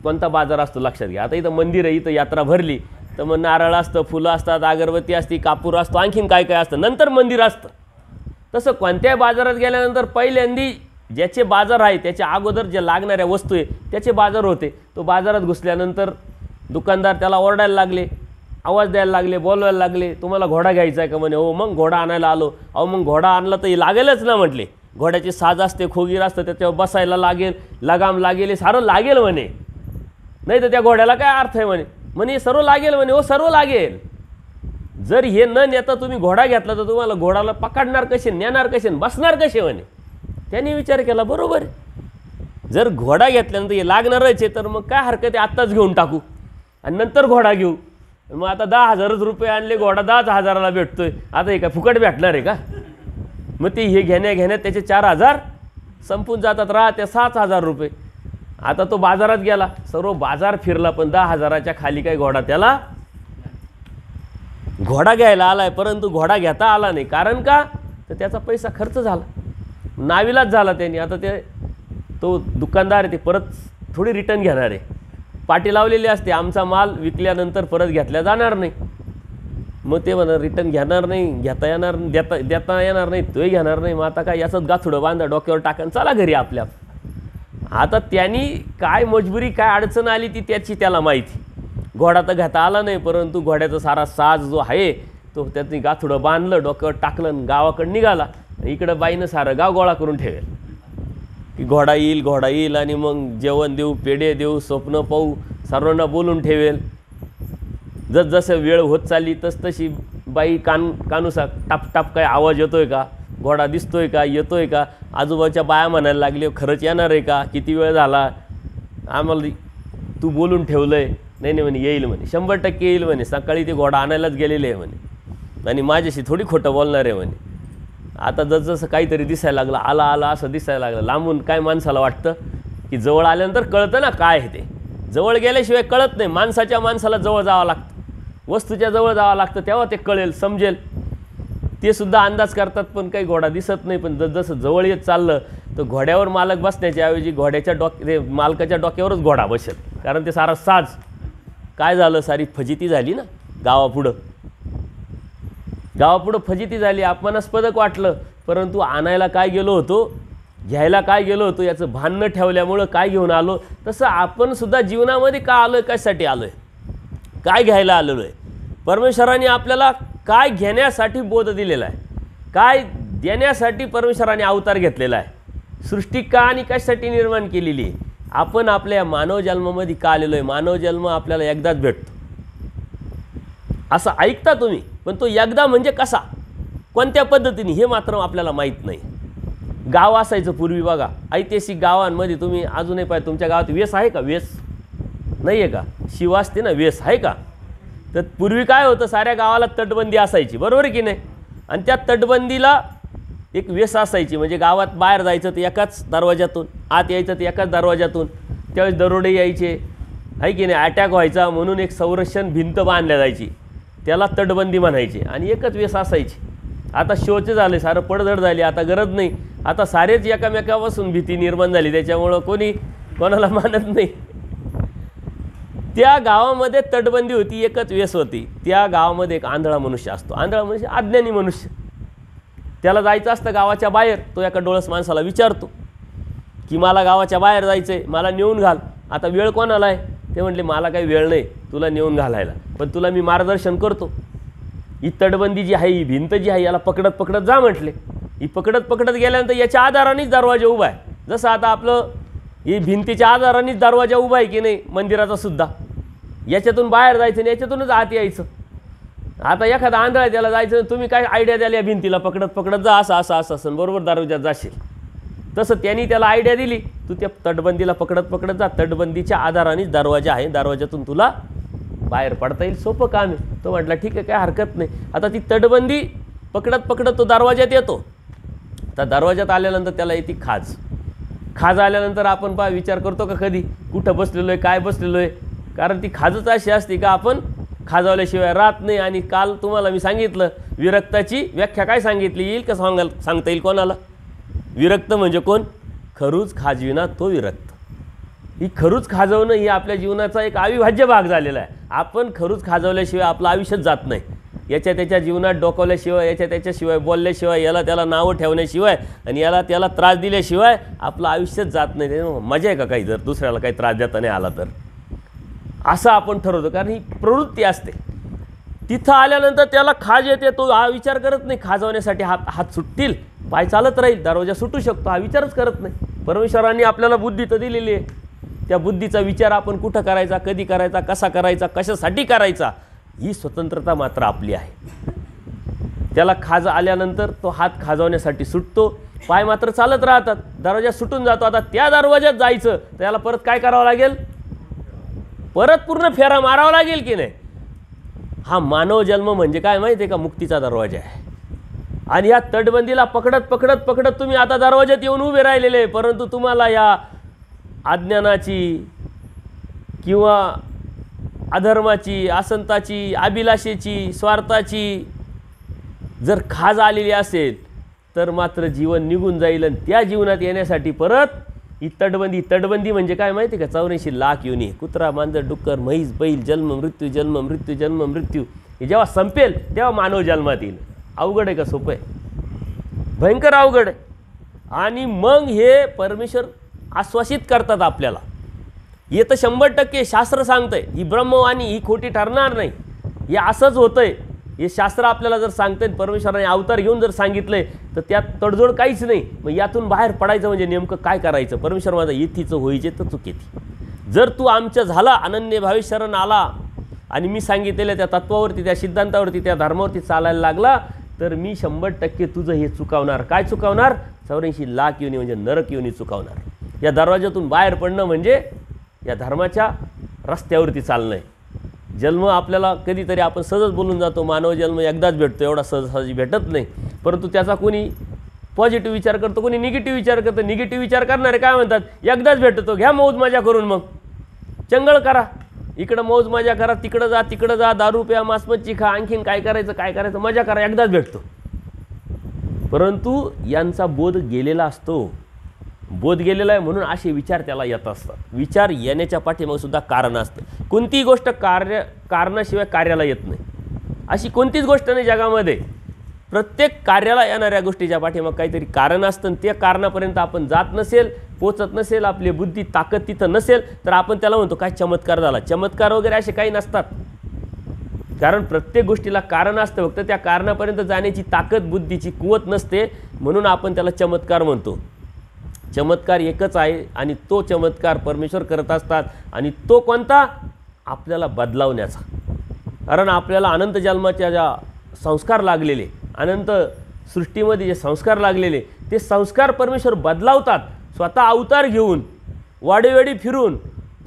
कोणता बाजार असतो लक्षात घ्या. आता इथं मंदिर आहे, इथं यात्रा भरली तर मग नारळ असतं, फुलं असतात, अगरबत्ती असते, कापूर असतो, आणखीन काय काय असतं, नंतर मंदिर असतं. तसं कोणत्याही बाजारात गेल्यानंतर पहिल्यांदी ज्याचे बाजार आहे त्याच्या अगोदर जे लागणाऱ्या वस्तू आहे त्याचे बाजार होते. तो बाजारात घुसल्यानंतर दुकानदार त्याला ओरडायला लागले, आवाज द्यायला लागले, बोलवायला लागले, तुम्हाला घोडा घ्यायचा आहे का. म्हणे हो. मग घोडा आणायला आलो. अहो मग घोडा आणला तर लागेलच ना म्हटले. घोड्याची साज असते, खोगीर असतं, त्याच्यावर बसायला लागेल, लगाम लागेल, सारं लागेल म्हणे. नाही तर त्या घोड्याला काय अर्थ आहे म्हणे. म्हणे सर्व लागेल म्हणे. हो सर्व लागेल. जर हे न नेता तुम्ही घोडा घेतला तर तुम्हाला घोडाला पकडणार कसे, नेणार कसे, बसणार कसे म्हणे. त्यांनी विचार केला, बरोबर आहे, जर घोडा घेतल्यानंतर हे लागणारच आहे तर मग काय हरकत आहे, आत्ताच घेऊन टाकू आणि नंतर घोडा घेऊ. मग आता 10,000 रुपये आणले, घोडा 10,000ला भेटतोय. आता हे काय फुकट भेटणार आहे का. मग ते हे घेण्यात त्याचे 4,000 संपून जातात, राहते 7,000 रुपये. आता तो बाजारात गेला, सर्व बाजार फिरला, पण 10,000च्या खाली काही घोडा त्याला घोडा घ्यायला आलाय, परंतु घोडा घेता आला नाही. कारण का तर त्याचा पैसा खर्च झाला, नाविलाज झाला त्यांनी. आता तो दुकानदार आहे ते परत थोडी रिटर्न घेणार आहे. पाटी लावलेली असते, आमचा माल विकल्यानंतर परत घेतला जाणार नाही. मग ते म्हणा रिटर्न घेणार नाही, देता येणार नाही, तोही घेणार नाही. मग आता काय याचंच गाथुडं बांधा, डोक्यावर टाकन, चला घरी आपल्या. आता त्यांनी काय मजबुरी, काय अडचण आली ती त्याला माहिती. घोडा तर घेता आला नाही, परंतु घोड्याचा सारा साज जो आहे तो त्यातनी गाथुडं बांधलं, डोक्यावर टाकलं, गावाकडे निघाला. इकडं बाईनं सारं गाव गोळा करून ठेवेल की घोडा येईल आणि मग जेवण देऊ, पेढे देऊ, स्वप्न पाहू, सर्वांना बोलून ठेवेल. जसजसं वेळ होत चालली तशी बाई कानुसा टाप टाप काय आवाज येतोय का, घोडा दिसतोय का, येतोय का. आजूबाजूच्या बाया म्हणायला लागले, खरंच येणार आहे का, किती वेळ झाला, आम्हाला तू बोलून ठेवलंय. नाही म्हणे, येईल म्हणे, 100% येईल म्हणे, सकाळी ते घोडा आणायलाच गेलेले आहे म्हणे, आणि माझ्याशी थोडी खोटं बोलणार आहे म्हणे. आता जसं काहीतरी दिसायला लागलं, आला असं दिसायला लागलं. लांबून काय माणसाला वाटतं की जवळ आल्यानंतर कळतं ना काय आहे ते. जवळ गेल्याशिवाय कळत नाही. माणसाला जवळ जावं लागतं, वस्तूच्या जवळ जावं लागतं, तेव्हा ते कळेल, समजेल. ते सुद्धा अंदाज करतात, पण काही घोडा दिसत नाही. पण जसं जवळ येत चाललं तर घोड्यावर मालक बसण्याच्या ऐवजी घोड्याच्या मालकाच्या डोक्यावरच घोडा बसेल. कारण ते सारा साज काय झालं, सारी फजिती झाली ना गावापुढं. गावापुढं फजिती झाली, अपमानास्पदक वाटलं, परंतु आणायला काय गेलो होतो, घ्यायला काय गेलो होतो याचं भान न ठेवल्यामुळं काय घेऊन आलो. तसं आपण सुद्धा जीवनामध्ये का आलो आहे, कशासाठी आलो आहे, काय घ्यायला आलेलो आहे. परमेश्वराने आपल्याला काय घेण्यासाठी बोध दिलेला आहे, काय देण्यासाठी परमेश्वराने अवतार घेतलेला आहे, सृष्टी का आणि कशासाठी निर्माण केलेली आहे. आपण आपल्या मानव जन्मामध्ये का आलेलो आहे. मानव जन्म आपल्याला एकदाच भेटतो असं ऐकता तुम्ही, पण तो एकदा म्हणजे कसा, कोणत्या पद्धतीने हे मात्र आपल्याला माहीत नाही. गाव असायचं पूर्वी बघा, ऐतिहासिक गावांमध्ये तुम्ही अजूनही पाहिजे. तुमच्या गावात वेस आहे का, वेस नाही आहे का, शिव असते ना, वेस आहे का. तर पूर्वी काय होतं, साऱ्या गावाला तटबंदी असायची, बरोबर आहे की नाही. आणि त्या तटबंदीला एक वेस असायची, म्हणजे गावात बाहेर जायचं तर एकाच दरवाजातून, आत यायचं तर एकाच दरवाजातून. त्यावेळेस दरोडे यायचे आहे की नाही, अटॅक व्हायचा, म्हणून एक संरक्षण भिंत बांधल्या जायची, त्याला तटबंदी म्हणायची, आणि एकच वेस असायची. आता शोचे झाले, सारं पडझड झाली, आता गरज नाही. आता सारेच एकामेकापासून भीती निर्माण झाली, त्याच्यामुळं कोणी कोणाला मानत नाही. त्या गावामध्ये तटबंदी होती, एकच वेस होती. त्या गावामध्ये एक आंधळा मनुष्य असतो. आंधळा मनुष्य अज्ञानी मनुष्य, त्याला जायचं असतं गावाच्या बाहेर. तो एका डोळस माणसाला विचारतो की मला गावाच्या बाहेर जायचं आहे, मला नेऊन घाल. आता वेळ कोणाला आहे. ते म्हटले मला काही वेळ नाही तुला नेऊन घालायला, पण तुला मी मार्गदर्शन करतो. ही तटबंदी जी आहे, ही भिंत जी आहे, याला पकडत पकडत जा म्हटले. ही पकडत पकडत गेल्यानंतर याच्या आधारानेच दरवाजा उभा आहे. जसं आता आपलं ही भिंतीच्या आधारानेच दरवाजा उभा आहे की नाही मंदिराचा सुद्धा, याच्यातून बाहेर जायचं आणि याच्यातूनच आत यायचं. आता एखादा आंधळा आहे, त्याला जायचं, तुम्ही काय आयडिया द्याल या भिंतीला पकडत पकडत जा, असं असं असं असं, बरोबर दरवाजात जाशील. तसं त्यांनी त्याला आयडिया दिली, तू त्या तटबंदीला पकडत पकडत जा, तटबंदीच्या आधारानेच दरवाजा आहे, दरवाजातून तुला बाहेर पडता येईल, सोपं काम आहे. तो म्हटला ठीक आहे, काय हरकत नाही. आता ती तटबंदी पकडत पकडत तो दरवाजात येतो. तर दरवाजात आल्यानंतर त्याला येते खाज. खाज आल्यानंतर आपण विचार करतो का कधी कुठं बसलेलो आहे, काय बसलेलो आहे. कारण ती खाजच अशी असते का आपण खाजवल्याशिवाय राहत नाही. आणि काल तुम्हाला मी सांगितलं विरक्ताची व्याख्या काय सांगितली येईल का, सांगता येईल कोणाला. विरक्त म्हणजे कोण, खरूच खाजविना तो विरक्त. ही खरूच खाजवणं ही आपल्या जीवनाचा एक अविभाज्य भाग झालेला आहे. आपण खरूच खाजवल्याशिवाय आपलं आयुष्यच जात नाही. याच्या त्याच्या जीवनात डोकावल्याशिवाय, याच्या त्याच्याशिवाय बोलल्याशिवाय, याला त्याला नावं ठेवण्याशिवाय आणि याला त्याला त्रास दिल्याशिवाय आपलं आयुष्यच जात नाही. मजा आहे का काही, जर दुसऱ्याला काही त्रास देता नाही आला तर, असं आपण ठरवतो. कारण ही प्रवृत्ती असते. तिथं आल्यानंतर त्याला खाज येते, तो हा विचार करत नाही खाजवण्यासाठी हात सुटतील, पाय चालत राहील, दरवाजा सुटू शकतो, हा विचारच करत नाही. परमेश्वरांनी आपल्याला बुद्धी तर दिलेली आहे. त्या बुद्धीचा विचार आपण कुठं करायचा, कधी करायचा, कसा करायचा, कशासाठी करायचा, ही स्वतंत्रता मात्र आपली आहे. त्याला खाज आल्यानंतर तो हात खाजवण्यासाठी सुटतो, पाय मात्र चालत राहतात, दरवाजा सुटून जातो. आता त्या दरवाजात जायचं तर याला परत काय करावं लागेल, परत पूर्ण फेरा मारावा लागेल की नाही. हा मानव जन्म म्हणजे काय माहिती आहे का, मुक्तीचा दरवाजा आहे. आणि या तटबंदीला पकडत पकडत पकडत तुम्ही आता दरवाजात येऊन उभे राहिलेले, परंतु तुम्हाला या अज्ञानाची किंवा अधर्माची, असंताची, अभिलाषेची, स्वार्थाची जर खाज आलेली असेल तर मात्र जीवन निघून जाईल. आणि त्या जीवनात येण्यासाठी परत ही तटबंदी म्हणजे काय माहिती आहे का, 84 लाख योनी, कुत्रा, मांजर, डुक्कर, म्हैस, बैल, जन्म मृत्यू, जन्म मृत्यू, जन्म मृत्यू. हे जेव्हा संपेल तेव्हा मानव जन्मात येईल. अवघड आहे का, सोपं आहे, भयंकर अवघड आहे. आणि मग हे परमेश्वर आश्वासित करतात आपल्याला. हे तर 100% शास्त्र सांगतंय, ही ब्रह्मवाणी ही खोटी ठरणार नाही, हे असंच होतंय. हे शास्त्र आपल्याला जर सांगतंय, परमेश्वराने अवतार घेऊन जर सांगितलंय, तर त्यात तडजोड काहीच नाही. मग यातून बाहेर पडायचं म्हणजे नेमकं काय करायचं. परमेश्वर माझा येथीचं होईचे तर चुकेती. जर तू आमच्या झाला, अनन्य भावी शरण आला आणि मी सांगितलेल्या त्या तत्वावरती, त्या सिद्धांतावरती, त्या धर्मावरती चालायला लागला, तर मी 100% तुझं हे चुकावणार. काय चुकावणार, 84 लाख योनी म्हणजे नरक योनी चुकावणार. या दरवाजातून बाहेर पडणं म्हणजे या धर्माच्या रस्त्यावरती चालणं आहे. जन्म आपल्याला कधीतरी आपण सहज बोलून जातो, मानव जन्म एकदाच भेटतो, एवढा सहज भेटत नाही. परंतु त्याचा कोणी पॉझिटिव्ह विचार करतो, कोणी निगेटिव्ह विचार करतं. निगेटिव्ह विचार करणारे काय म्हणतात, एकदाच भेटतो, घ्या मौज मजा करून, मग चंगळ करा, इकडं मौज मजा करा, तिकडं जा, दारू प्या, मांस मच्छी खा, आणखीन काय करायचं, मजा करा, एकदाच भेटतो. परंतु यांचा बोध गेलेला असतो. बोध गेलेला आहे म्हणून असे विचार त्याला येत असतात. विचार येण्याच्या पाठीमागे सुद्धा कारण असतं. कोणतीही गोष्ट कारणाशिवाय कार्याला येत नाही. अशी कोणतीच गोष्ट नाही जगामध्ये प्रत्येक कार्याला येणाऱ्या गोष्टीच्या पाठीमागे काहीतरी कारण असतं, त्या कारणापर्यंत आपण जात नसेल, पोचत नसेल, आपली बुद्धी ताकद तिथं नसेल, तर आपण त्याला म्हणतो काय चमत्कार झाला. चमत्कार वगैरे असे काही नसतात, कारण प्रत्येक गोष्टीला कारण असतं, फक्त त्या कारणापर्यंत जाण्याची ताकद बुद्धीची कुवत नसते, म्हणून आपण त्याला चमत्कार म्हणतो. चमत्कार एकच आहे आणि तो चमत्कार परमेश्वर करत असतात. आणि तो कोणता? आपल्याला बदलावण्याचा. कारण आपल्याला अनंत जन्माच्या ज्या संस्कार लागलेले, अनंत सृष्टीमध्ये जे संस्कार लागलेले, ते संस्कार परमेश्वर बदलावतात. स्वतः अवतार घेऊन, वाडेवाडी फिरून,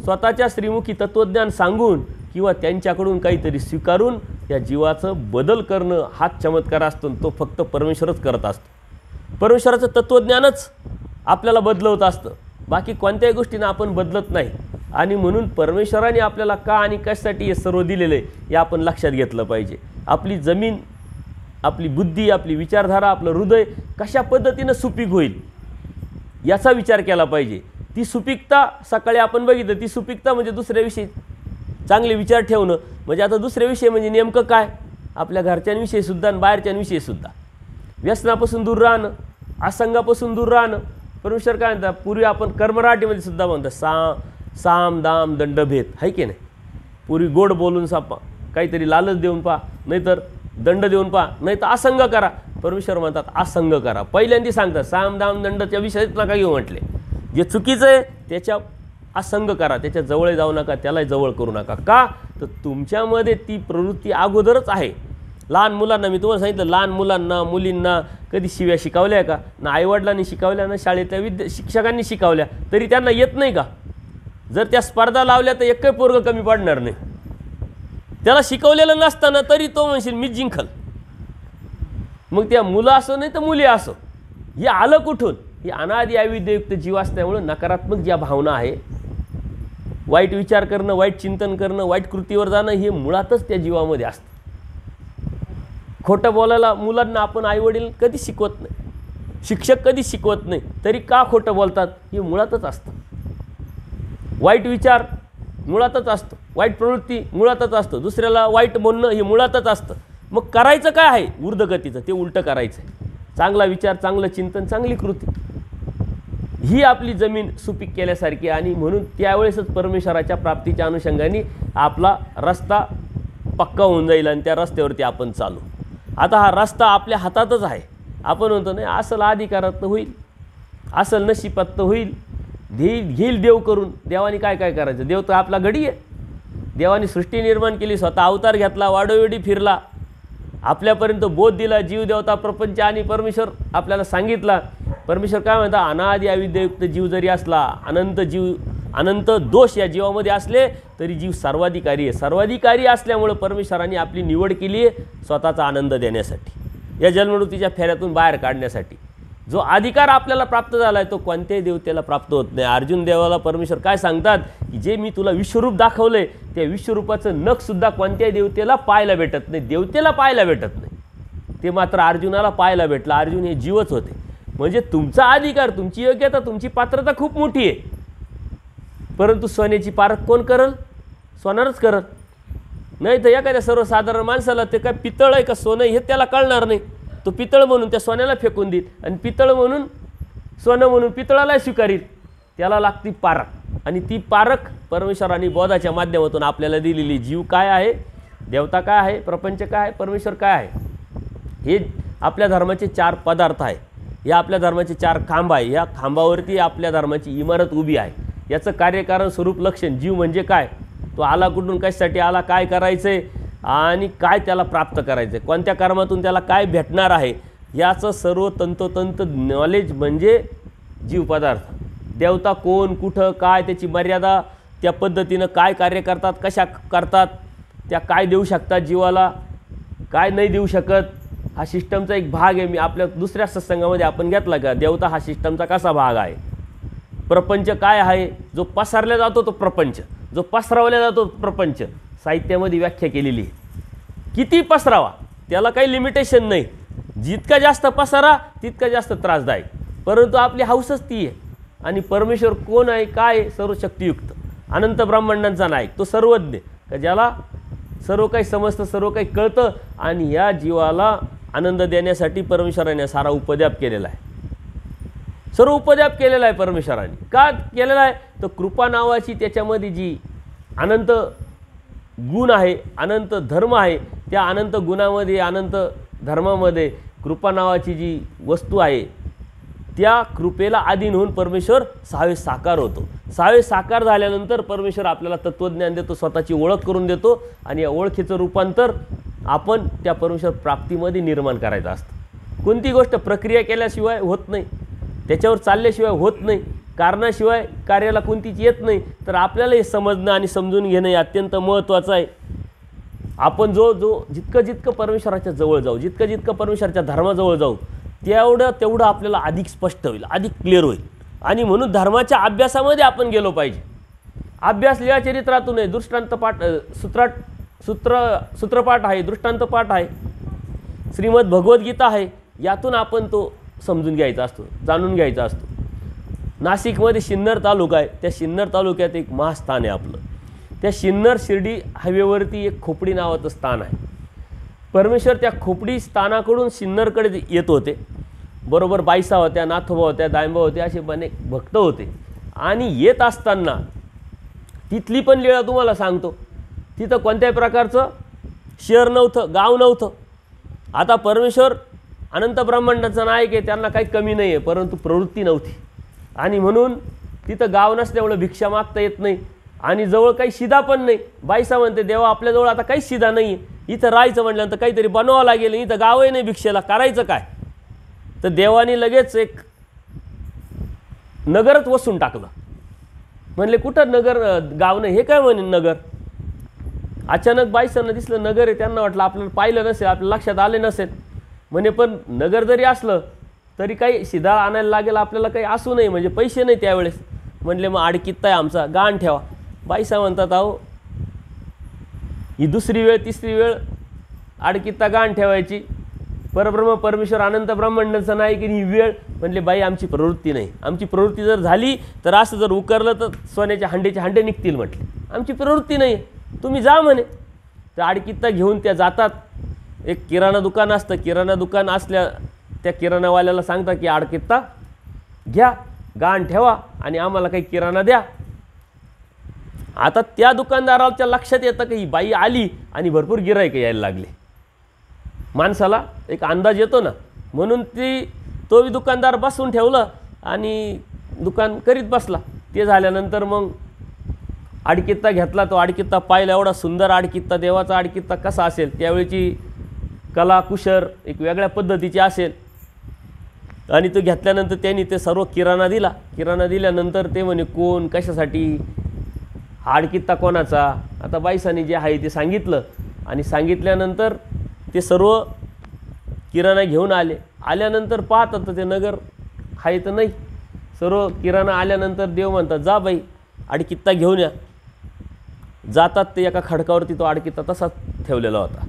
स्वतःच्या श्रीमुखी तत्त्वज्ञान सांगून किंवा त्यांच्याकडून काहीतरी स्वीकारून या जीवाचं बदल करणं हाच चमत्कार असतो. तो फक्त परमेश्वरच करत असतो. परमेश्वराचं तत्त्वज्ञानच आपल्याला बदलवत असतं, बाकी कोणत्याही गोष्टीनं आपण बदलत नाही. आणि म्हणून परमेश्वराने आपल्याला का आणि कशासाठी हे सर्व दिलेलं आहे हे आपण लक्षात घेतलं पाहिजे. आपली जमीन, आपली बुद्धी, आपली विचारधारा, आपलं हृदय कशा पद्धतीनं सुपीक होईल याचा विचार केला पाहिजे. ती सुपीकता सकाळी आपण बघितलं, ती सुपीकता म्हणजे दुसऱ्याविषयी चांगले विचार ठेवणं. म्हणजे आता दुसऱ्याविषयी म्हणजे नेमकं काय? आपल्या घरच्यांविषयीसुद्धा आणि बाहेरच्यांविषयीसुद्धा. व्यसनापासून दूर राहणं, असंगापासून दूर राहणं. परमेश्वर काय म्हणतात? पूर्वी आपण कर्मराटीमध्ये सुद्धा म्हणतो साम दाम दंडभेद, आहे की नाही? पूर्वी गोड बोलून सापा, काहीतरी लालच देऊन पहा, नाहीतर दंड देऊन पहा, नाहीतर असंग करा. परमेश्वर म्हणतात असंग करा. पहिल्यांदा सांगतात साम दाम दंडच्या विषयीच नका घेऊ म्हटले. जे चुकीचं आहे त्याच्या असंग करा, त्याच्या जवळ जाऊ नका, त्याला जवळ करू नका. का? तर तुमच्यामध्ये ती प्रवृत्ती अगोदरच आहे. लहान मुलांना मी तुम्हाला सांगितलं, लहान मुलांना, मुलींना कधी शिव्या शिकवल्या का? ना आईवडिलांनी शिकवल्या, ना शाळेतल्या शिक्षकांनी शिकवल्या, तरी त्यांना येत नाही का? जर त्या स्पर्धा लावल्या तर एकही पोरगं कमी पडणार नाही. त्याला शिकवलेलं नसताना तरी तो म्हणशील मी जिंकल. मग त्या मुलं असो नाही तर मुली असो, हे आलं कुठून? ही अनादि अविद्यायुक्त जीव असल्यामुळं नकारात्मक ज्या भावना आहे, वाईट विचार करणं, वाईट चिंतन करणं, वाईट कृतीवर जाणं, हे मुळातच त्या जीवामध्ये असतं. खोटं बोलायला मुलांना आपण आईवडील कधी शिकवत नाही, शिक्षक कधी शिकवत नाही, तरी का खोटं बोलतात? हे मुळातच असतं. वाईट विचार मुळातच असतो, वाईट प्रवृत्ती मुळातच असतो, दुसऱ्याला वाईट बोलणं हे मुळातच असतं. मग करायचं काय आहे? ऊर्ध्वगतीचं, ते उलटं करायचं आहे. चांगला विचार, चांगलं चिंतन, चांगली कृती, ही आपली जमीन सुपीक केल्यासारखी. आणि म्हणून त्यावेळेसच परमेश्वराच्या प्राप्तीच्या अनुषंगाने आपला रस्ता पक्का होऊन जाईल आणि त्या रस्त्यावरती आपण चालू. आता हा रस्ता आपल्या हातातच आहे. आपण म्हणतो नाही असल अधिकारात तर होईल, असल नशिबात तर होईल, घेईल देव करून. देवाने काय काय करायचं? देव तर आपला गडी आहे. देवाने सृष्टी निर्माण केली, स्वतः अवतार घेतला, वाडोवेडी फिरला, आपल्यापर्यंत बोध दिला, जीव देवता प्रपंच आणि परमेश्वर आपल्याला सांगितला. परमेश्वर काय म्हणता? अनादि अविद्यायुक्त जीव जरी असला, अनंत दोष या जीवामध्ये असले तरी जीव सर्वाधिकारी आहे. सर्वाधिकारी असल्यामुळं परमेश्वराने आपली निवड केली आहे स्वतःचा आनंद देण्यासाठी, या जन्ममृत्यूच्या फेऱ्यातून बाहेर काढण्यासाठी. जो अधिकार आपल्याला प्राप्त झाला आहे तो कोणत्याही देवतेला प्राप्त होत नाही. अर्जुन देवाला परमेश्वर काय सांगतात की जे मी तुला विश्वरूप दाखवलंय त्या विश्वरूपाचं नखसुद्धा कोणत्याही देवतेला पाहायला भेटत नाही, देवतेला पाहायला भेटत नाही. ते मात्र अर्जुनाला पाहायला भेटलं. अर्जुन हे जीवच होते. म्हणजे तुमचा अधिकार, तुमची योग्यता, तुमची पात्रता खूप मोठी आहे. परंतु सोन्याची पारख कोण करल? सोनारच करल. नाही तर एखाद्या सर्वसाधारण माणसाला ते काय पितळ आहे का सोनं हे त्याला कळणार नाही. तो पितळ म्हणून त्या सोन्याला फेकून देईल आणि पितळ म्हणून सोनं म्हणून पितळाला स्वीकारील. त्याला लागती पारख. आणि ती पारख परमेश्वराने बोधाच्या माध्यमातून आपल्याला दिलेली. जीव काय आहे, देवता काय आहे, प्रपंच काय आहे, परमेश्वर काय आहे, हे आपल्या धर्माचे 4 पदार्थ आहे. या आपल्या धर्माचे 4 खांब आहे. या खांबावरती आपल्या धर्माची इमारत उभी आहे. याचं कार्यकारण स्वरूप लक्षण. जीव म्हणजे काय, तो आला कुठून, कशासाठी आला, काय करायचं आहे आणि काय त्याला प्राप्त करायचं आहे, कोणत्या कर्मातून त्याला काय भेटणार आहे, याचं सर्व तंतोतंत नॉलेज म्हणजे जीव पदार्थ. देवता कोण, कुठं, काय, त्याची मर्यादा, त्या पद्धतीनं काय कार्य करतात, कशा करतात, त्या काय देऊ शकतात जीवाला, काय नाही देऊ शकत, हा सिस्टमचा एक भाग आहे. मी आपल्या दुसऱ्या सत्संगामध्ये आपण घेतला का देवता हा सिस्टमचा कसा भाग आहे. प्रपंच काय आहे, जो पसरला जातो तो प्रपंच, जो पसरवला जातो प्रपंच साहित्यामध्ये व्याख्या केलेली आहे. किती पसरावा त्याला काही लिमिटेशन नाही. जितका जास्त पसारा तितका जास्त त्रासदायक. परंतु आपली हौसच ती आहे. आणि परमेश्वर कोण आहे, काय आहे, सर्व शक्तियुक्त अनंत ब्रह्मांडांचा नायक, तो सर्वज्ञ, का ज्याला सर्व काही समजतं, सर्व काही कळतं. आणि या जीवाला आनंद देण्यासाठी परमेश्वराने सारा उपद्याप केलेला आहे, सर्व उपद्याप केलेला आहे परमेश्वराने. का केलेला आहे? तर कृपा नावाची त्याच्यामध्ये जी अनंत गुण आहे, अनंत धर्म आहे, त्या अनंत गुणामध्ये, अनंत धर्मामध्ये कृपा नावाची जी वस्तू आहे, त्या कृपेला अधीन होऊन परमेश्वर 6 साकार होतो. 6 साकार झाल्यानंतर परमेश्वर आपल्याला तत्त्वज्ञान देतो, स्वतःची ओळख करून देतो, आणि या ओळखीचं रूपांतर आपण त्या परमेश्वर प्राप्तीमध्ये निर्माण करायचं असतं. कोणती गोष्ट प्रक्रिया केल्याशिवाय होत नाही, त्याच्यावर चालल्याशिवाय होत नाही, कारणाशिवाय कार्याला कोणतीच येत नाही. तर आपल्याला हे समजणं आणि समजून घेणं हे अत्यंत महत्त्वाचं आहे. आपण जितकं परमेश्वराच्या जवळ जाऊ, जितकं परमेश्वराच्या धर्माजवळ जाऊ, तेवढं आपल्याला अधिक स्पष्ट होईल, अधिक क्लिअर होईल. आणि म्हणून धर्माच्या अभ्यासामध्ये आपण गेलो पाहिजे. अभ्यास लीळाचरित्रातून आहे, दृष्टांतपाठ सूत्रपाठ आहे, दृष्टांतपाठ आहे, श्रीमद भगवद्गीता आहे, यातून आपण तो समजून घ्यायचा असतो, जाणून घ्यायचा असतो. नाशिकमध्ये सिन्नर तालुका आहे, त्या सिन्नर तालुक्यात एक महास्थान आहे आपलं. त्या सिन्नर शिर्डी हायवेवरती एक खोपडी नावाचं स्थान आहे. परमेश्वर त्या खोपडी स्थानाकडून सिन्नरकडे येत होते. बरोबर बाईसा होत्या, नाथोबा होत्या, दायंबा होत्या, असे अनेक भक्त होते. आणि येत असताना तिथली पण लीळा तुम्हाला सांगतो. तिथं कोणत्याही प्रकारचं शहर नव्हतं, गाव नव्हतं. आता परमेश्वर अनंत ब्रह्मांडाचा नायक आहे, त्यांना काही कमी नाही आहे, परंतु प्रवृत्ती नव्हती. आणि म्हणून तिथं गाव नसल्यामुळं भिक्षा मागता येत नाही, आणि जवळ काही शिदा पण नाही. बाईसा म्हणते, देवा आपल्याजवळ आता काही शिदा नाही आहे, इथं राहायचं म्हटल्यानंतर काहीतरी बनवावं लागेल, इथं गावही नाही भिक्षेला, करायचं काय? तर देवाने लगेच एक नगरच वसून टाकलं. म्हणले कुठं नगर, गाव नाही, हे काय म्हणे नगर? अचानक बाईसांना दिसलं नगर आहे. त्यांना वाटलं आपल्याला पाहिलं नसेल, आपल्या लक्षात आले नसेल. म्हणे पण नगर जरी असलं तरी काही शिदा आणायला लागेल, आपल्याला काही असू नये, म्हणजे पैसे नाही त्यावेळेस. म्हणले मग आडकित्ता आहे आमचा, गाण ठेवा. बाईसा म्हणतात, अहो ही दुसरी वेळ तिसरी वेळ आडकित्ता गाण ठेवायची. परब्रह्म परमेश्वर अनंत ब्रह्मांडाचा नाही की ही वेळ. म्हणले बाई आमची प्रवृत्ती नाही, आमची प्रवृत्ती जर झाली तर असं जर उकरलं तर सोन्याच्या हांडेचे हांडे निघतील. म्हटले आमची प्रवृत्ती नाही, तुम्ही जा म्हणे. तर आडकित्ता घेऊन त्या जातात. एक किराणा दुकान असतं, किराणा दुकान असल्या त्या किराणावाल्याला सांगता की आडकित्ता घ्या, गाण ठेवा आणि आम्हाला काही किराणा द्या. आता त्या दुकानदाराच्या लक्षात येतं की ही बाई आली आणि भरपूर गिऱ्हाईक यायला लागले. माणसाला एक अंदाज येतो ना, म्हणून तो दुकानदार बसून ठेवलं आणि दुकान करीत बसला. ते झाल्यानंतर मग आडकित्ता घेतला. तो आडकित्ता पाहिला, एवढा सुंदर आडकित्ता, देवाचा आडकित्ता कसा असेल, त्यावेळची कला कुशर एक वेगळ्या पद्धतीची असेल. आणि तो घेतल्यानंतर त्यांनी ते सर्व किराणा दिला. किराणा दिल्यानंतर ते म्हणे कोण, कशासाठी, आडकित्ता कोणाचा? आता बाईसानी जे आहे ते सांगितलं. आणि सांगितल्यानंतर ते सर्व किराणा घेऊन आले. आल्यानंतर पाहतात तर ते नगर आहे तर नाही. सर्व किराणा आल्यानंतर देव म्हणतात, जा बाई आडकित्ता घेऊन या. जातात ते एका खडकावरती तो आडकित्ता तसाच ठेवलेला होता.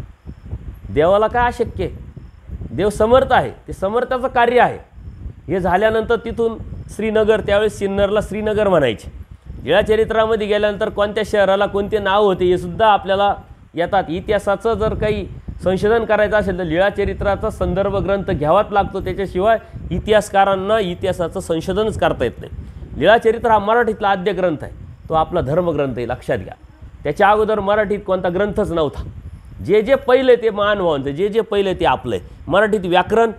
देवाला काय अशक्य आहे? देव समर्थ आहे, ते समर्थाचं कार्य आहे. हे झाल्यानंतर तिथून श्रीनगर, त्यावेळेस सिन्नरला श्रीनगर म्हणायचे. लीळाचरित्रामध्ये गेल्यानंतर कोणत्या शहराला कोणते नाव होते हे सुद्धा आपल्याला येतात. इतिहासाचं जर काही संशोधन करायचं असेल तर लीळाचरित्राचा संदर्भ ग्रंथ घ्यावाच लागतो. त्याच्याशिवाय इतिहासकारांना इतिहासाचं संशोधनच करता येत नाही. लीळाचरित्र हा मराठीतला आद्य ग्रंथ आहे, तो आपला धर्मग्रंथ आहे, लक्षात घ्या. त्याच्या अगोदर मराठीत कोणता ग्रंथच नव्हता. जे पहिले ते महानुभावांचं, जे पहिले ते आपलं आहे. मराठीत व्याकरण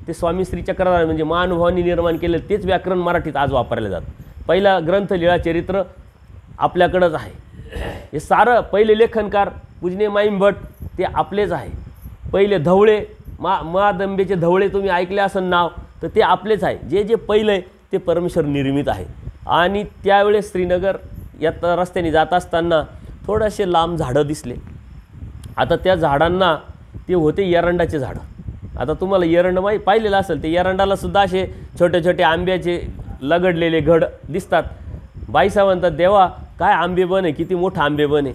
ते स्वामी श्री चक्रधर म्हणजे महानुभावांनी निर्माण केले तेच व्याकरण मराठीत आज वापरले जातं. पहिला ग्रंथ लीळाचरित्र आपल्याकडंच आहे. हे सारं पहिले लेखनकार पूजनीय माईंभट ते आपलेच आहे. पहिले धवळे, महादंबेचे धवळे तुम्ही ऐकले असेल नाव, तर ते आपलेच आहे. जे पहिले ते परमेश्वर निर्मित आहे. आणि त्यावेळेस श्रीनगर यात रस्त्याने जात असताना थोडेसे लांब झाडं दिसले. आता त्या झाडांना ते होते एरंडाचे झाडं. आता तुम्हाला एरंड पाहिलेलं असेल, ते एरंडाला सुद्धा असे छोटे छोटे आंब्याचे लगडलेले घड दिसतात. बाईसा म्हणतात, देवा काय आंबे बन आहे, किती मोठं आंबे बन आहे.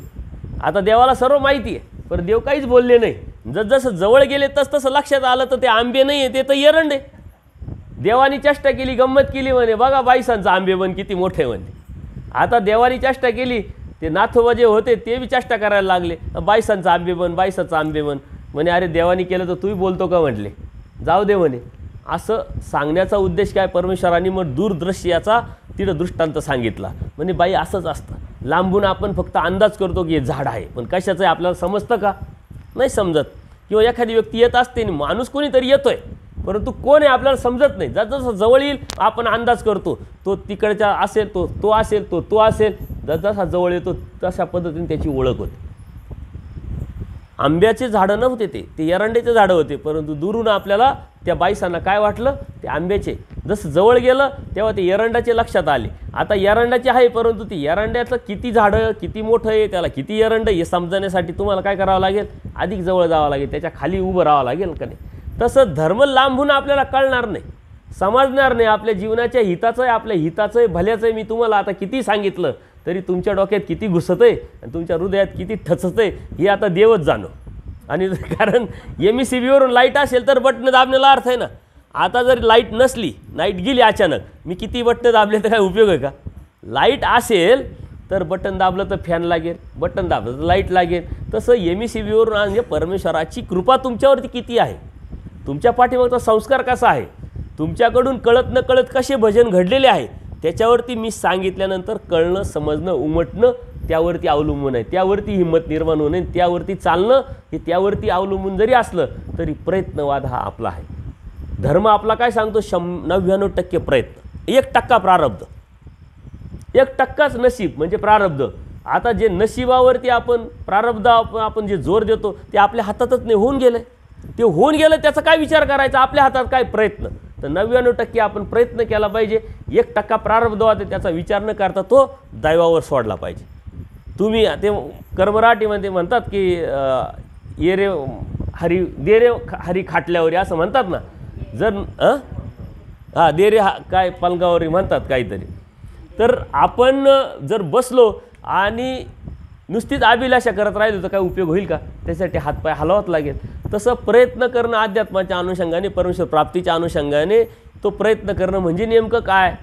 आता देवाला सर्व माहिती आहे, पण देव काहीच बोलले नाही. जसं जवळ गेले तसं लक्षात आलं तर ते आंबे नाही आहे, ते तर एरंड आहे. देवानी चेष्टा केली, गंमत केली, म्हणे बघा बाईसांचं आंबे बन किती मोठे म्हणे. आता देवानी चेष्टा केली, ते नाथोबा जे होते ते बी चेष्टा करायला लागले, बाईसांचं आंबे बन, बाईसाचं आंबे बन. म्हणे अरे देवानी केलं तर तूही बोलतो का म्हटले, जाऊ दे म्हणे. असं सांगण्याचा उद्देश काय, परमेश्वरांनी मग दूरदृश्य याचा तिथं दृष्टांत सांगितला. म्हणजे बाई असंच असतं, लांबून आपण फक्त अंदाज करतो की हे झाड आहे, पण कशाचं आहे आपल्याला समजतं का, नाही समजत. किंवा एखादी व्यक्ती येत असते आणि माणूस कोणीतरी येतोय, परंतु कोण आहे आपल्याला समजत नाही. जसं जवळ येईल आपण अंदाज करतो, तो तिकडचा असेल, तो असेल, तो असेल. जसा जवळ येतो तशा पद्धतीने त्याची ओळख होते. आंब्याचे झाडं नव्हते ते एरंड्याचे झाडं होते, परंतु दुरून आपल्याला त्या बाईसांना काय वाटलं, ते आंब्याचे. जसं जवळ गेलं तेव्हा ते एरंडाचे लक्षात आले. आता एरंडाचे आहे, परंतु ते एरंड्याचं किती झाडं, किती मोठं आहे, त्याला किती एरंड हे समजण्यासाठी तुम्हाला काय करावं लागेल, अधिक जवळ जावं लागेल, त्याच्या खाली उभं राहावं लागेल का नाही. तसं धर्म लांबून आपल्याला कळणार नाही, समजणार नाही. आपल्या जीवनाच्या हिताचं आहे, आपल्या हिताचं आहे, भल्याचं आहे. मी तुम्हाला आता किती सांगितलं तरी तुमच्या डोक्यात किती घुसत आहे आणि तुमच्या हृदयात किती ठचत आहे हे आता देवच जाणो. आणि कारण MECBवरून लाईट असेल तर बटणं दाबण्याला अर्थ आहे ना. आता जर लाईट नसली, लाईट गेली अचानक, मी किती बटणं दाबले तर काय उपयोग आहे का. लाईट असेल तर बटन दाबलं तर फॅन लागेल, बटन दाबलं तर लाईट लागेल. तसं MECBवरून म्हणजे परमेश्वराची कृपा तुमच्यावरती किती आहे, तुमच्या पाठीमागचा संस्कार कसा आहे, तुमच्याकडून कळत न कळत कसे भजन घडलेले आहे, त्याच्यावरती मी सांगितल्यानंतर कळणं, समजणं, उमटणं त्यावरती अवलंबून आहे. त्यावरती हिंमत निर्माण होणे, त्यावरती चालणं हे त्यावरती अवलंबून जरी असलं तरी प्रयत्नवाद हा आपला आहे. धर्म आपला काय सांगतो, 99% प्रयत्न, 1% प्रारब्ध, 1%च नशीब म्हणजे प्रारब्ध. आता जे नशिबावरती आपण प्रारब्ध आपण जे जोर देतो ते आपल्या हातातच नाही, होऊन गेलं. ते होऊन गेलं त्याचा काय विचार करायचा, आपल्या हातात काय प्रयत्न. तर 99% आपण प्रयत्न केला पाहिजे. 1% प्रारब्ध होते त्याचा विचार न करता तो दैवावर सोडला पाहिजे. तुम्ही ते कर्मराटीमध्ये म्हणतात की ये रे हरी दे रे हरी खाटल्यावरी असं म्हणतात ना. जर दे रे काय पलंगावरी म्हणतात काहीतरी. तर आपण जर बसलो आणि नुसतीच अभिलाषा करत राहिलो तर काय उपयोग होईल का, त्यासाठी हातपाय हलवाच लागेल. तसं प्रयत्न करणं अध्यात्माच्या अनुषंगाने, परमेश्वर प्राप्तीच्या अनुषंगाने तो प्रयत्न करणं म्हणजे नेमकं काय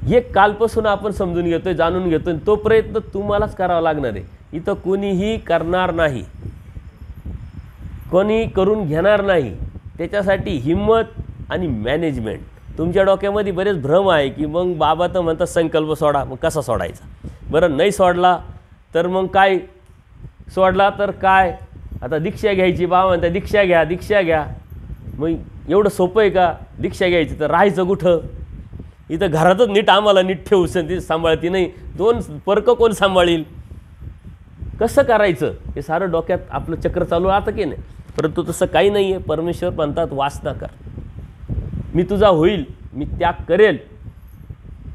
हे कालपासून आपण समजून घेतोय, जाणून घेतोय. तो प्रयत्न तुम्हालाच करावा लागणार आहे. इथं कोणीही करणार नाही, कोणी करून घेणार नाही. त्याच्यासाठी हिम्मत आणि मॅनेजमेंट. तुमच्या डोक्यामध्ये बरेच भ्रम आहे की मग बाबा तर म्हणतात संकल्प सोडा, मग कसा सोडायचा, बरं नाही सोडला तर मग काय, सोडला तर काय, आता दीक्षा घ्यायची, बाबा म्हणतात दीक्षा घ्या, दीक्षा घ्या. मग एवढं सोपं आहे का दीक्षा घ्यायची, तर राहायचं कुठं, इथं घरातच नीट आम्हाला नीट ठेवून ती सांभाळती नाही, 2 परक कोण सांभाळील, कसं करायचं हे सारं डोक्यात आपलं चक्र चालू राहतं की नाही. परंतु तसं काही नाही आहे. परमेश्वर म्हणतात वासना कर, मी तुझा होईल, मी त्याग करेल.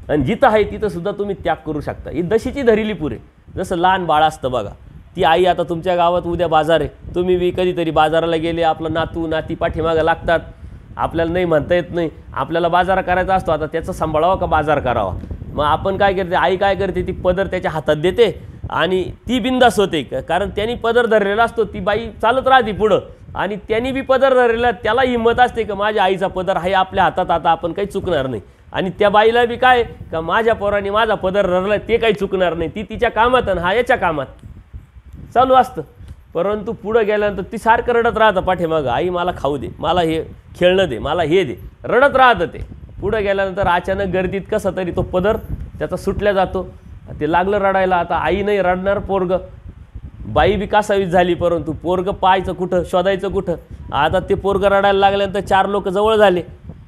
आणि जिथं आहे तिथं सुद्धा तुम्ही त्याग करू शकता. ही दशीची धरिली पुरे. जसं लहान बाळ असतं बघा, ती आई आता तुमच्या गावात उद्या बाजार आहे, तुम्ही बी कधीतरी बाजाराला गेले, आपलं नातू नाती पाठीमागं लागतात, आपल्याला नाही म्हणता येत नाही, आपल्याला बाजार करायचा असतो, आता त्याचं सांभाळावा का बाजार करावा. मग आपण काय करते, आई काय करते, ती पदर त्याच्या हातात देते आणि ती बिंदास होते, कारण त्यांनी पदर धरलेला असतो. ती बाई चालत राहते पुढं आणि त्यांनी बी पदर धरलेला, त्याला हिंमत असते की माझ्या आईचा पदर आहे आपल्या हातात, आता आपण काही चुकणार नाही. आणि त्या बाईला बी काय का माझ्या पोराने माझा पदर धरला, ते काही चुकणार नाही. ती तिच्या कामात आणि हा याच्या कामात चालू असतं. परंतु पुढं गेल्यानंतर ती सारखं रडत राहतं पाठीमागं, आई मला खाऊ दे, मला हे खेळणं दे, मला हे दे, रडत राहतं. ते पुढं गेल्यानंतर अचानक गर्दीत कसा तरी तो पदर त्याचा सुटल्या जातो, ते लागलं रडायला. आता आई नाही रडणार, पोरग, बाई बी कासावीस झाली, परंतु पोरग पाहायचं कुठं, शोधायचं कुठं. आता ते पोरग रडायला लागल्यानंतर 4 लोक जवळ झाले,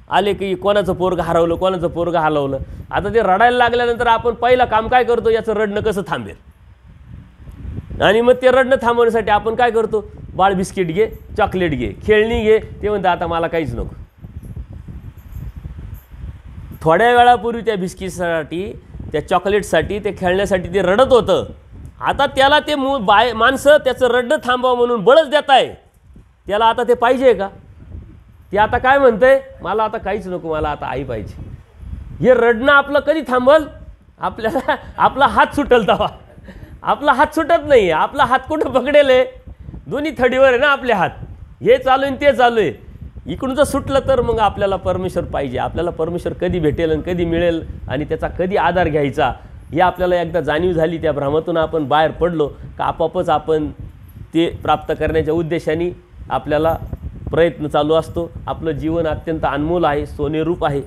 आले की कोणाचं पोरग हरवलं, कोणाचं पोरग हलवलं. आता ते रडायला लागल्यानंतर आपण पहिलं काम काय करतो, याचं रडणं कसं थांबेल. आणि मग ते रडणं थांबवण्यासाठी आपण काय करतो, बाळ बिस्किट घे, चॉकलेट घे, खेळणी घे. ते म्हणतं आता मला काहीच नको. थोड्या वेळापूर्वी त्या बिस्किटसाठी, त्या चॉकलेटसाठी, ते खेळण्यासाठी ते रडत होतं. आता त्याला ते माणसं त्याचं रडणं थांबावं म्हणून बळच देत आहे. त्याला आता ते पाहिजे का, ते आता काय म्हणतंय, मला आता काहीच नको, मला आता आई पाहिजे. हे रडणं आपलं कधी थांबल, आपल्याला आपला हात सुटल तेव्हा. आपला हात सुटत नाही, आपला हात कुठं पकडेल आहे, दोन्ही थडीवर आहे ना आपले हात, हे चालू आहे ते चालू आहे. इकडून जर सुटलं तर मग आपल्याला परमेश्वर पाहिजे. आपल्याला परमेश्वर कधी भेटेल आणि कधी मिळेल आणि त्याचा कधी आधार घ्यायचा हे आपल्याला एकदा जाणीव झाली, त्या भ्रमातून आपण बाहेर पडलो का आपोआपच आपण ते प्राप्त करण्याच्या उद्देशाने आपल्याला प्रयत्न चालू असतो. आपलं जीवन अत्यंत अनमोल आहे, सोनेरूप आहे.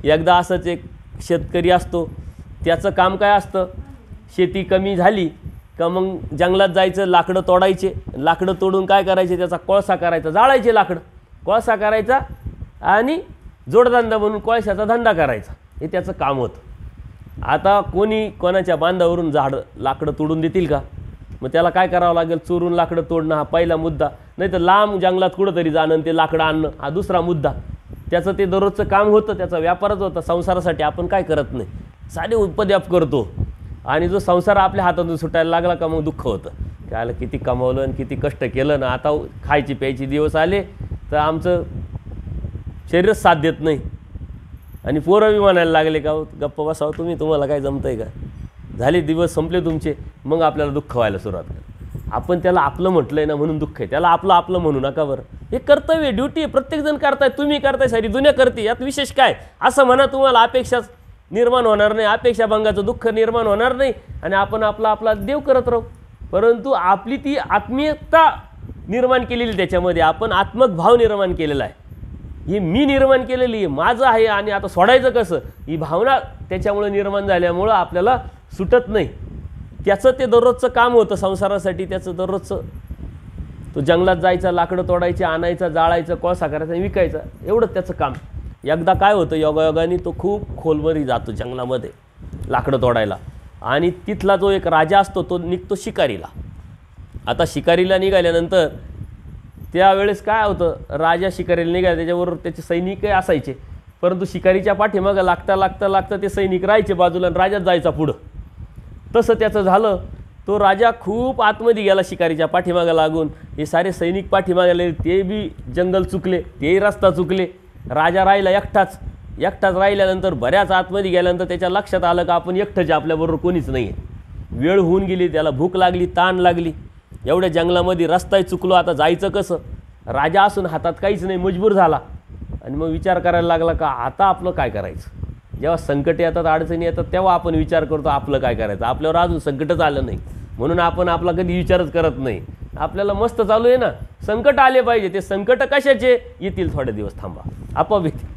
एकदा असंच एक शेतकरी असतो, त्याचं काम काय असतं, शेती कमी झाली का मग जंगलात जायचं, लाकडं तोडायचे, लाकडं तोडून काय करायचे, त्याचा कोळसा करायचा, जाळायचे लाकडं, कोळसा करायचा आणि जोडधंदा म्हणून कोळशाचा धंदा करायचा, हे त्याचं काम होतं. आता कोणी कोणाच्या बांधावरून लाकडं तोडून देतील का? मग त्याला काय करावं लागेल, चोरून लाकडं तोडणं हा पहिला मुद्दा, नाही तर लांब जंगलात कुठंतरी जाणं ते लाकडं आणणं हा दुसरा मुद्दा. त्याचं ते दररोजचं काम होतं, त्याचा व्यापारच होता. संसारासाठी आपण काय करत नाही, साधे उपद्व्याप करतो आणि जो संसार आपल्या हातातून सुटायला लागला का मग दुःख होतं. त्याला किती कमावलं आणि किती कष्ट केलं ना, आता खायची प्यायची दिवस आले तर आमचं शरीरच साथ देत नाही. आणि पोरं बी म्हणायला लागले का गप्पा बसावं तुम्ही, तुम्हाला काय जमतंय का, झाले दिवस संपले तुमचे, मग आपल्याला दुःख व्हायला सुरुवात करते. आपण त्याला आपलं म्हटलंय ना म्हणून दुःख आहे, त्याला आपलं आपलं म्हणू नका बरं. हे कर्तव्य, ड्युटी प्रत्येकजण करताय, तुम्ही करताय, सारी दुनिया करते, यात विशेष काय असं म्हणा. तुम्हाला अपेक्षाच निर्माण होणार नाही, अपेक्षा भंगाचं दुःख निर्माण होणार नाही आणि आपण आपला आपला देव करत राहू. परंतु आपली ती आत्मीयता निर्माण केलेली, त्याच्यामध्ये आपण आत्मक भाव निर्माण केलेला आहे. ही मी निर्माण केलेली आहे, माझं आहे आणि आता सोडायचं कसं, ही भावना त्याच्यामुळे निर्माण झाल्यामुळं आपल्याला सुटत नाही. त्याचं ते दररोजचं काम होतं संसारासाठी, त्याचं दररोजचं तो जंगलात जायचा, लाकडं तोडायचे, आणायचा, जाळायचं, कोळसा करायचा, विकायचा, एवढंच त्याचं काम. एकदा काय होतं, योगायोगाने तो खूप खोलवरी जातो जंगलामध्ये लाकडं तोडायला आणि तिथला जो एक राजा असतो तो निघतो शिकारीला. आता शिकारीला निघाल्यानंतर त्यावेळेस काय होतं, राजा शिकारीला निघाला, त्याच्याबरोबर त्याचे सैनिकही असायचे, परंतु शिकारीच्या पाठीमागं लागता लागता लागता ते सैनिक राहायचे बाजूला आणि राजाच जायचा पुढं. तसं त्याचं झालं. तो राजा खूप आतमध्ये गेला शिकारीच्या पाठीमागं लागून, हे सारे सैनिक पाठीमागे आले, ते बी जंगल चुकले, तेही रस्ता चुकले. राजा राहिला एकटाच राहिल्यानंतर बऱ्याच आतमध्ये गेल्यानंतर त्याच्या लक्षात आलं का आपण एकटंच, आपल्याबरोबर कोणीच नाही आहे. वेळ होऊन गेली, त्याला भूक लागली, ताण लागली, एवढ्या जंगलामध्ये रस्ताही चुकलो, आता जायचं कसं. राजा असून हातात काहीच नाही, मजबूर झाला आणि मग विचार करायला लागला का आता आपलं काय करायचं. जेव्हा संकट येतात, अडचणी येतात, तेव्हा आपण विचार करतो आपलं काय करायचं. आपल्यावर अजून संकटच आलं नाही म्हणून आपण आपला कधी विचारच करत नाही. आपल्याला मस्त चालू आहे ना, संकट आले पाहिजे, ते संकट कशाचे येतील, थोडे दिवस थांबा, आपोआप येतील.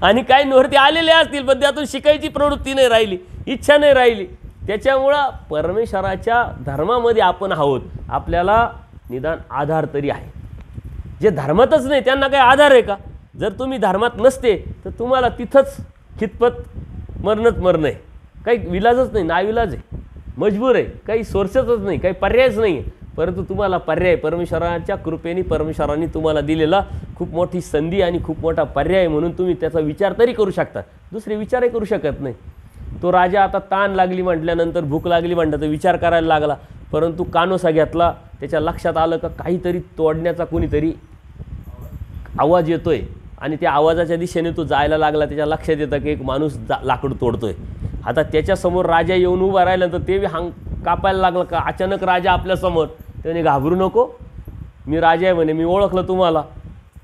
आणि काही निवृत्ती आलेले असतील पण त्यातून शिकायची प्रवृत्ती नाही राहिली, इच्छा नाही राहिली. त्याच्यामुळं परमेश्वराच्या धर्मामध्ये आपण आहोत, आपल्याला निदान आधार तरी आहे. जे धर्मातच नाही त्यांना काही आधार आहे का. जर तुम्ही धर्मात नसते तर तुम्हाला तिथंच खितपत मरणं आहे, काही विलाजच नाही, नाविलाज आहे, मजबूर आहे, काही सोर्सेसच नाही, काही पर्यायच नाही आहे. परंतु तुम्हाला पर्याय परमेश्वराच्या कृपेने, परमेश्वराने तुम्हाला दिलेला खूप मोठी संधी आणि खूप मोठा पर्याय, म्हणून तुम्ही त्याचा विचार तरी करू शकता, दुसरे विचारही करू शकत नाही. तो राजा आता ताण लागली म्हटल्यानंतर, भूक लागली म्हटलं तर विचार करायला लागला, परंतु कानोसा घेतला. त्याच्या लक्षात आलं का काहीतरी तोडण्याचा कोणीतरी आवाज येतोय आणि त्या आवाजाच्या दिशेने तो जायला लागला. त्याच्या लक्षात येतं की एक माणूस लाकूड तोडतोय. आता त्याच्यासमोर राजा येऊन उभा राहिल्यानंतर ते कापायला लागलं का अचानक राजा आपल्यासमोर. त्याने घाबरू नको, मी राजा आहे म्हणे, मी ओळखलं तुम्हाला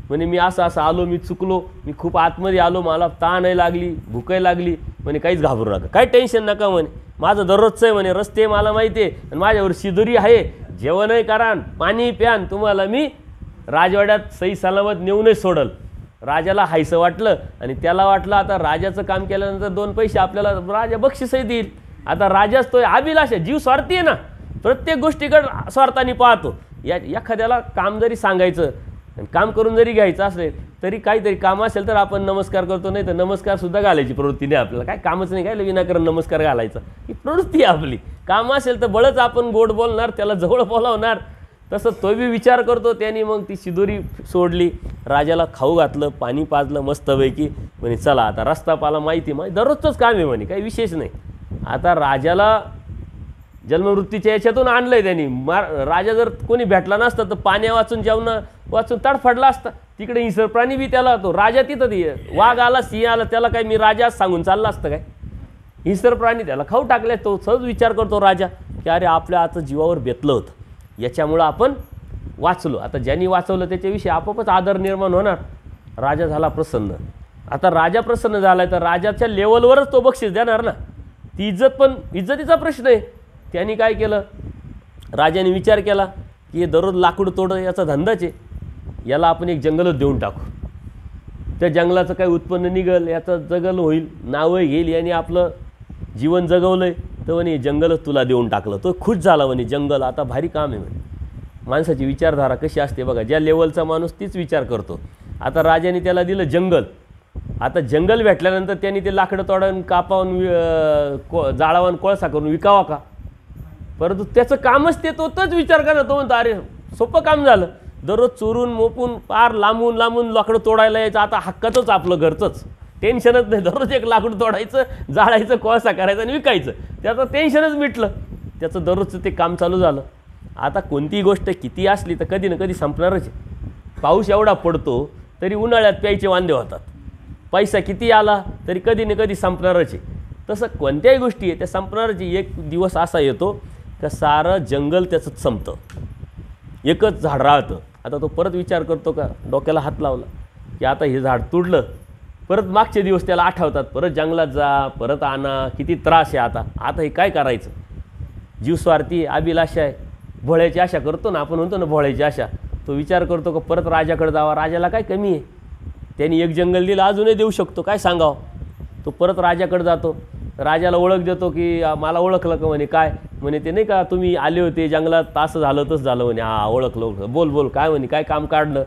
म्हणे, मी असं असं आलो, मी चुकलो, मी खूप आतमध्ये आलो, मला ताणही लागली, भूकही लागली म्हणे, काहीच घाबरू नका, काही टेन्शन नका म्हणे, माझं दररोजचं आहे म्हणे, रस्ते मला माहिती आहे आणि माझ्यावर शिदोरी आहे, जेवणही करा, पाणी प्यान, तुम्हाला मी राजवाड्यात सही सलामत नेऊनच सोडल. राजाला हायसं वाटलं आणि त्याला वाटलं आता राजाचं काम केल्यानंतर 2 पैसे आपल्याला राजा बक्षीसही देईल. आता राजाच तो अभिलाष आहे, जीव स्वार्थी आहे ना, प्रत्येक गोष्टीकडे स्वार्थाने पाहतो. एखाद्याला काम जरी सांगायचं आणि काम करून जरी घ्यायचं असेल तरी काहीतरी काम असेल तर आपण नमस्कार करतो, नाही तर नमस्कारसुद्धा घालायची प्रवृत्ती नाही आपल्याला. काय कामच नाही, काय विनाकारण नमस्कार घालायचा, ही प्रवृत्ती आहे आपली. काम असेल तर बळच आपण गोड बोलणार, त्याला जवळ बोलावणार. तसं तो बी विचार करतो. त्याने मग ती शिदोरी सोडली, राजाला खाऊ घातलं, पाणी पाजलं मस्तपैकी. म्हणे चला आता रस्ता पाला माहिती दररोजचंच काम आहे म्हणे, काही विशेष नाही. आता राजाला जन्मवृत्तीच्या याच्यातून आणलं आहे त्यांनी. राजा जर कोणी भेटला नसता तर पाण्या वाचून जेवण वाचून तडफडला असता. तिकडे हिंसर प्राणी बी त्याला, तो राजा तिथं, वाघ आला, सिंह आला, त्याला काय मी राजा सांगून चालला असतं काय. हिंसर प्राणी त्याला खाऊ टाकले. तो सहज विचार करतो राजा की अरे आपल्या आता जीवावर बेतलं होतं, याच्यामुळं आपण वाचलो. आता ज्यांनी वाचवलं त्याच्याविषयी आपोआपच आदर निर्माण होणार. राजा झाला प्रसन्न. आता राजा प्रसन्न झाला तर राजाच्या लेवलवरच तो बक्षीस देणार ना. ती इज्जत पण इज्जतीचा प्रश्न आहे. त्यांनी काय केलं, राजाने विचार केला की हे दररोज लाकूड तोड याचा धंदाच आहे, याला आपण एक जंगलच देऊन टाकू. त्या जंगलाचं काही उत्पन्न निघेल, याचं जंगल होईल, नावं घेईल, याने आपलं जीवन जगवलं आहे, तर म्हणे जंगलच तुला देऊन टाकलं. तो खुश झाला म्हणे, जंगल आता भारी काम आहे म्हणे. माणसाची विचारधारा कशी असते बघा, ज्या लेवलचा माणूस तीच विचार करतो. आता राजाने त्याला दिलं जंगल. आता जंगल भेटल्यानंतर त्यांनी ते लाकडं तोडून कापावून जाळावून कोळसा करून विकावा का? परंतु त्याचं कामच ते, तोच विचार करा. तो म्हणतो अरे सोपं काम झालं, दररोज चोरून मोपून पार लांबून लांबून लाकडं तोडायला यायचं, आता हक्काचंच आपलं घरचंच, टेन्शनच नाही. दररोज एक लाकूड तोडायचं, जाळायचं, कोळसा करायचं आणि विकायचं, त्याचं टेन्शनच मिटलं. त्याचं दररोजचं ते काम चालू झालं. आता कोणतीही गोष्ट किती असली तर कधी ना कधी संपणारच आहे. पाऊस एवढा पडतो तरी उन्हाळ्यात प्यायचे वांदे होतात, पैसा किती आला तरी कधी ना कधी संपणारच आहे. तसं कोणत्याही गोष्टी आहे त्या संपणारच आहे. एक दिवस असा येतो का सारं जंगल त्याचं संपतं, एकच झाड राहतं. आता तो परत विचार करतो का, डोक्याला हात लावला की आता हे झाड तुडलं, परत मागचे दिवस त्याला आठवतात, परत जंगलात जा, परत आणा, किती त्रास आहे. आता हे काय करायचं? जीवस्वार्थी अभिलाषा आहे, भोळ्याची आशा करतो ना आपण, म्हणतो ना भोळ्याची आशा. तो विचार करतो का परत राजाकडे जावा, राजाला काय कमी आहे, त्यांनी एक जंगल दिलं, अजूनही देऊ शकतो, काय सांगावं. तो परत राजाकडे जातो, राजाला ओळख देतो की मला ओळखलं का? म्हणे काय? म्हणे ते नाही का तुम्ही आले होते जंगलात, असं झालं तसं झालं. म्हणे हा ओळखलं. बोल बोल काय? म्हणे काय काम काढलं?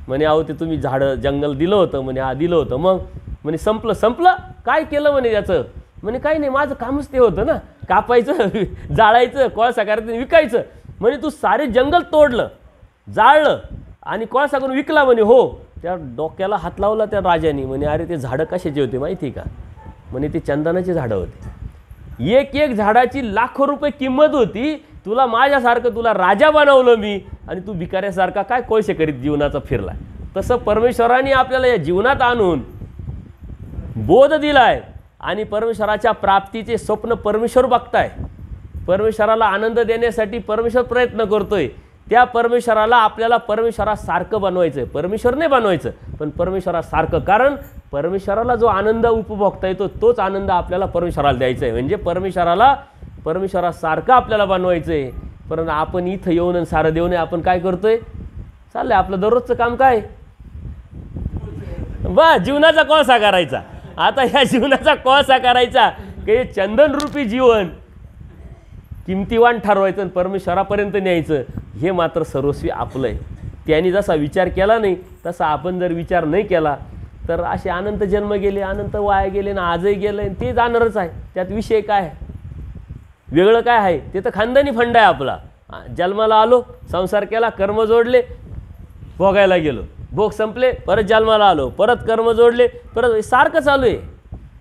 म्हणे अहो ते तुम्ही झाडं जंगल दिलं होतं. म्हणे हा दिलं होतं. मग म्हणे संपलं काय केलं? म्हणे त्याचं. म्हणे काही नाही, माझं कामच ते होतं ना, कापायचं, जाळायचं, कोळसा करायचं, विकायचं. म्हणे तू सारे जंगल तोडलं, जाळलं आणि कोळसा करून विकला. म्हणे हो. त्या डोक्याला हात लावला त्या राजाने. म्हणे अरे ते झाडं कशाचे होते माहिती का? म्हणे ते चंदनाचे झाडं होते. एक एक झाडाची लाखो रुपये किंमत होती. तुला माझ्यासारखं तुला राजा बनवलं मी, आणि तू भिकाऱ्यासारखा काय कोळसे करीत जीवनाचा फिरला. तसं परमेश्वराने आपल्याला या जीवनात आणून बोध दिलाय आणि परमेश्वराच्या प्राप्तीचे स्वप्न परमेश्वर बघताय. परमेश्वराला आनंद देण्यासाठी परमेश्वर प्रयत्न करतोय. त्या परमेश्वराला आपल्याला परमेश्वरासारखं बनवायचं आहे. परमेश्वर नाही बनवायचं, पण परमेश्वरासारखं. कारण परमेश्वराला जो आनंद उपभोगता येतो तोच आनंद आपल्याला परमेश्वराला द्यायचा आहे. म्हणजे परमेश्वरासारखं आपल्याला बनवायचं आहे. परंतु आपण इथं येऊन सारं देऊ नये. आपण काय करतोय? चाललंय आपलं दररोजचं काम काय? जीवनाचा कोळसा करायचा. आता ह्या जीवनाचा कोळसा करायचा की चंदनरूपी जीवन किमतीवान ठरवायचं आणि परमेश्वरापर्यंत न्यायचं. हे मात्र सर्वस्वी आपलं आहे. त्यांनी जसा विचार केला नाही तसा आपण जर विचार नाही केला तर असे अनंत जन्म गेले, अनंत वाया गेले ना, आजही गेलं आणि ते जाणारच आहे. त्यात विषय काय आहे? वेगळं काय आहे? ते तर खानदानी फंड आहे आपला. जन्माला आलो, संसार केला, कर्म जोडले, भोगायला गेलो, भोग संपले, परत जन्माला आलो, परत कर्म जोडले, परत सारखं चालू आहे.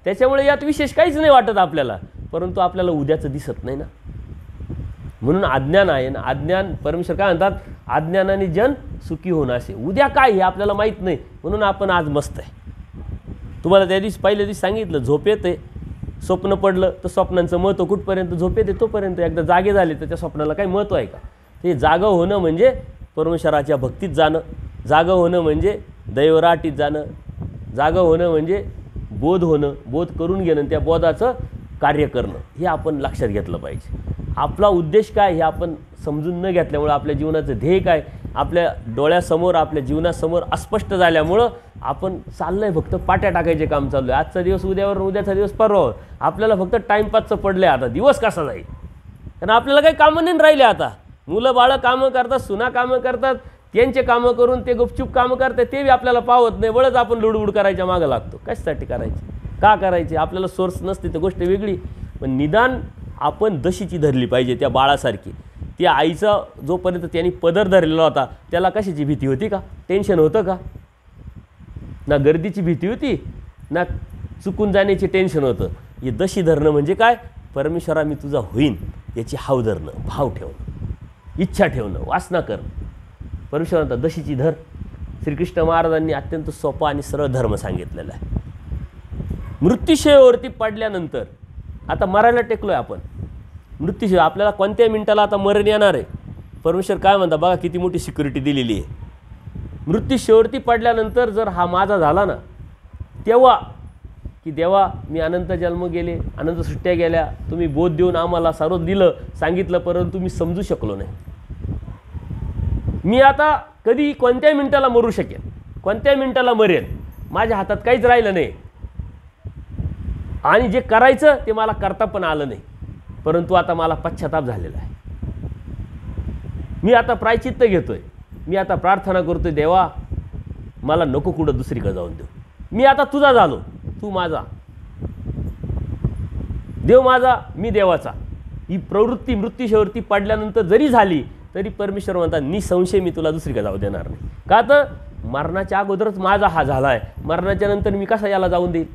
त्याच्यामुळे यात विशेष काहीच नाही वाटत आपल्याला. परंतु आपल्याला उद्याचं दिसत नाही ना, म्हणून अज्ञान आहे ना. अज्ञान, परमेश्वर काय म्हणतात, अज्ञानाने जन सुखी होणं असे. उद्या काय हे आपल्याला माहीत नाही, म्हणून आपण आज मस्त आहे. तुम्हाला त्या दिवशी पहिल्या दिवशी सांगितलं, झोप येते, स्वप्न पडलं तर स्वप्नांचं महत्त्व कुठपर्यंत? झोप येते तोपर्यंत. एकदा जागे झाले तर त्या स्वप्नाला काही महत्त्व आहे का? ते जागं होणं म्हणजे परमेश्वराच्या भक्तीत जाणं, जागं होणं म्हणजे दैवराटीत जाणं, जागं होणं म्हणजे बोध होणं, बोध करून घेणं, त्या बोधाचं कार्य करणं. हे आपण लक्षात घेतलं पाहिजे. आपला उद्देश काय हे आपण समजून न घेतल्यामुळं, आपल्या जीवनाचं ध्येय काय आपल्या डोळ्यासमोर, आपल्या जीवनासमोर अस्पष्ट झाल्यामुळं आपण चाललं आहे फक्त पाट्या टाकायचे काम चालू आहे. आजचा दिवस उद्यावर, उद्याचा दिवस परवा. आपल्याला फक्त टाईमपासचं पडलं आहे. आता दिवस कसा जाईल? कारण आपल्याला काही कामं नाही राहिले. आता मुलं बाळं कामं करतात, सुना कामं करतात, त्यांचे कामं करून ते गुपचूप कामं करतात, ते बी आपल्याला पावत नाही. बळच आपण लुडबुड करायच्या मागं लागतो. कशासाठी करायचे, का करायचे? आपल्याला सोर्स नसते तर गोष्ट वेगळी, पण निदान आपण दशीची धरली पाहिजे त्या बाळासारखी. त्या आईचा जोपर्यंत त्यांनी पदर धरलेला होता त्याला कशाची भीती होती का? टेन्शन होतं का? ना गर्दीची भीती होती, ना चुकून जाण्याची टेन्शन होतं. हे दशी धरणं म्हणजे काय? परमेश्वरा मी तुझा होईन याची हाव धरणं, भाव ठेवणं, इच्छा ठेवणं, वासना करणं. परमेश्वरांचा दशीची धर. श्रीकृष्ण महाराजांनी अत्यंत सोपा आणि सरळ धर्म सांगितलेला आहे. मृत्यूशयेवरती पडल्यानंतर, आता मरायला टेकलोय आपण, मृत्यूशय आपल्याला कोणत्या मिनिटाला आता मरण येणार आहे. परमेश्वर काय म्हणता बघा, किती मोठी सिक्युरिटी दिलेली आहे. मृत्यूशयेवरती पडल्यानंतर जर हा माझा झाला ना, तेव्हा की देवा मी अनंत जन्म गेले, अनंत सुट्ट्या गेल्या, तुम्ही बोध देऊन आम्हाला सर्व दिलं सांगितलं, परंतु मी समजू शकलो नाही. मी आता कधी कोणत्या मिनिटाला मरू शकेन, कोणत्या मिनिटाला मरेन, माझ्या हातात काहीच राहिलं नाही. आणि जे करायचं ते मला करता पण आलं नाही, परंतु आता मला पश्चाताप झालेला आहे. मी आता प्रायचित्त घेतोय, मी आता प्रार्थना करतोय, देवा मला नको कुठं दुसरीकडे जाऊन देऊ, मी आता तुझा झालो, तू माझा, देव माझा मी देवाचा. ही प्रवृत्ती मृत्यूशेवरती पडल्यानंतर जरी झाली तरी परमेश्वर म्हणतात निसंशय मी तुला दुसरीकडे जाऊ देणार नाही. का तर मरणाच्या अगोदरच माझा हा झाला आहे, मरणाच्या नंतर मी कसा याला जाऊन देईल,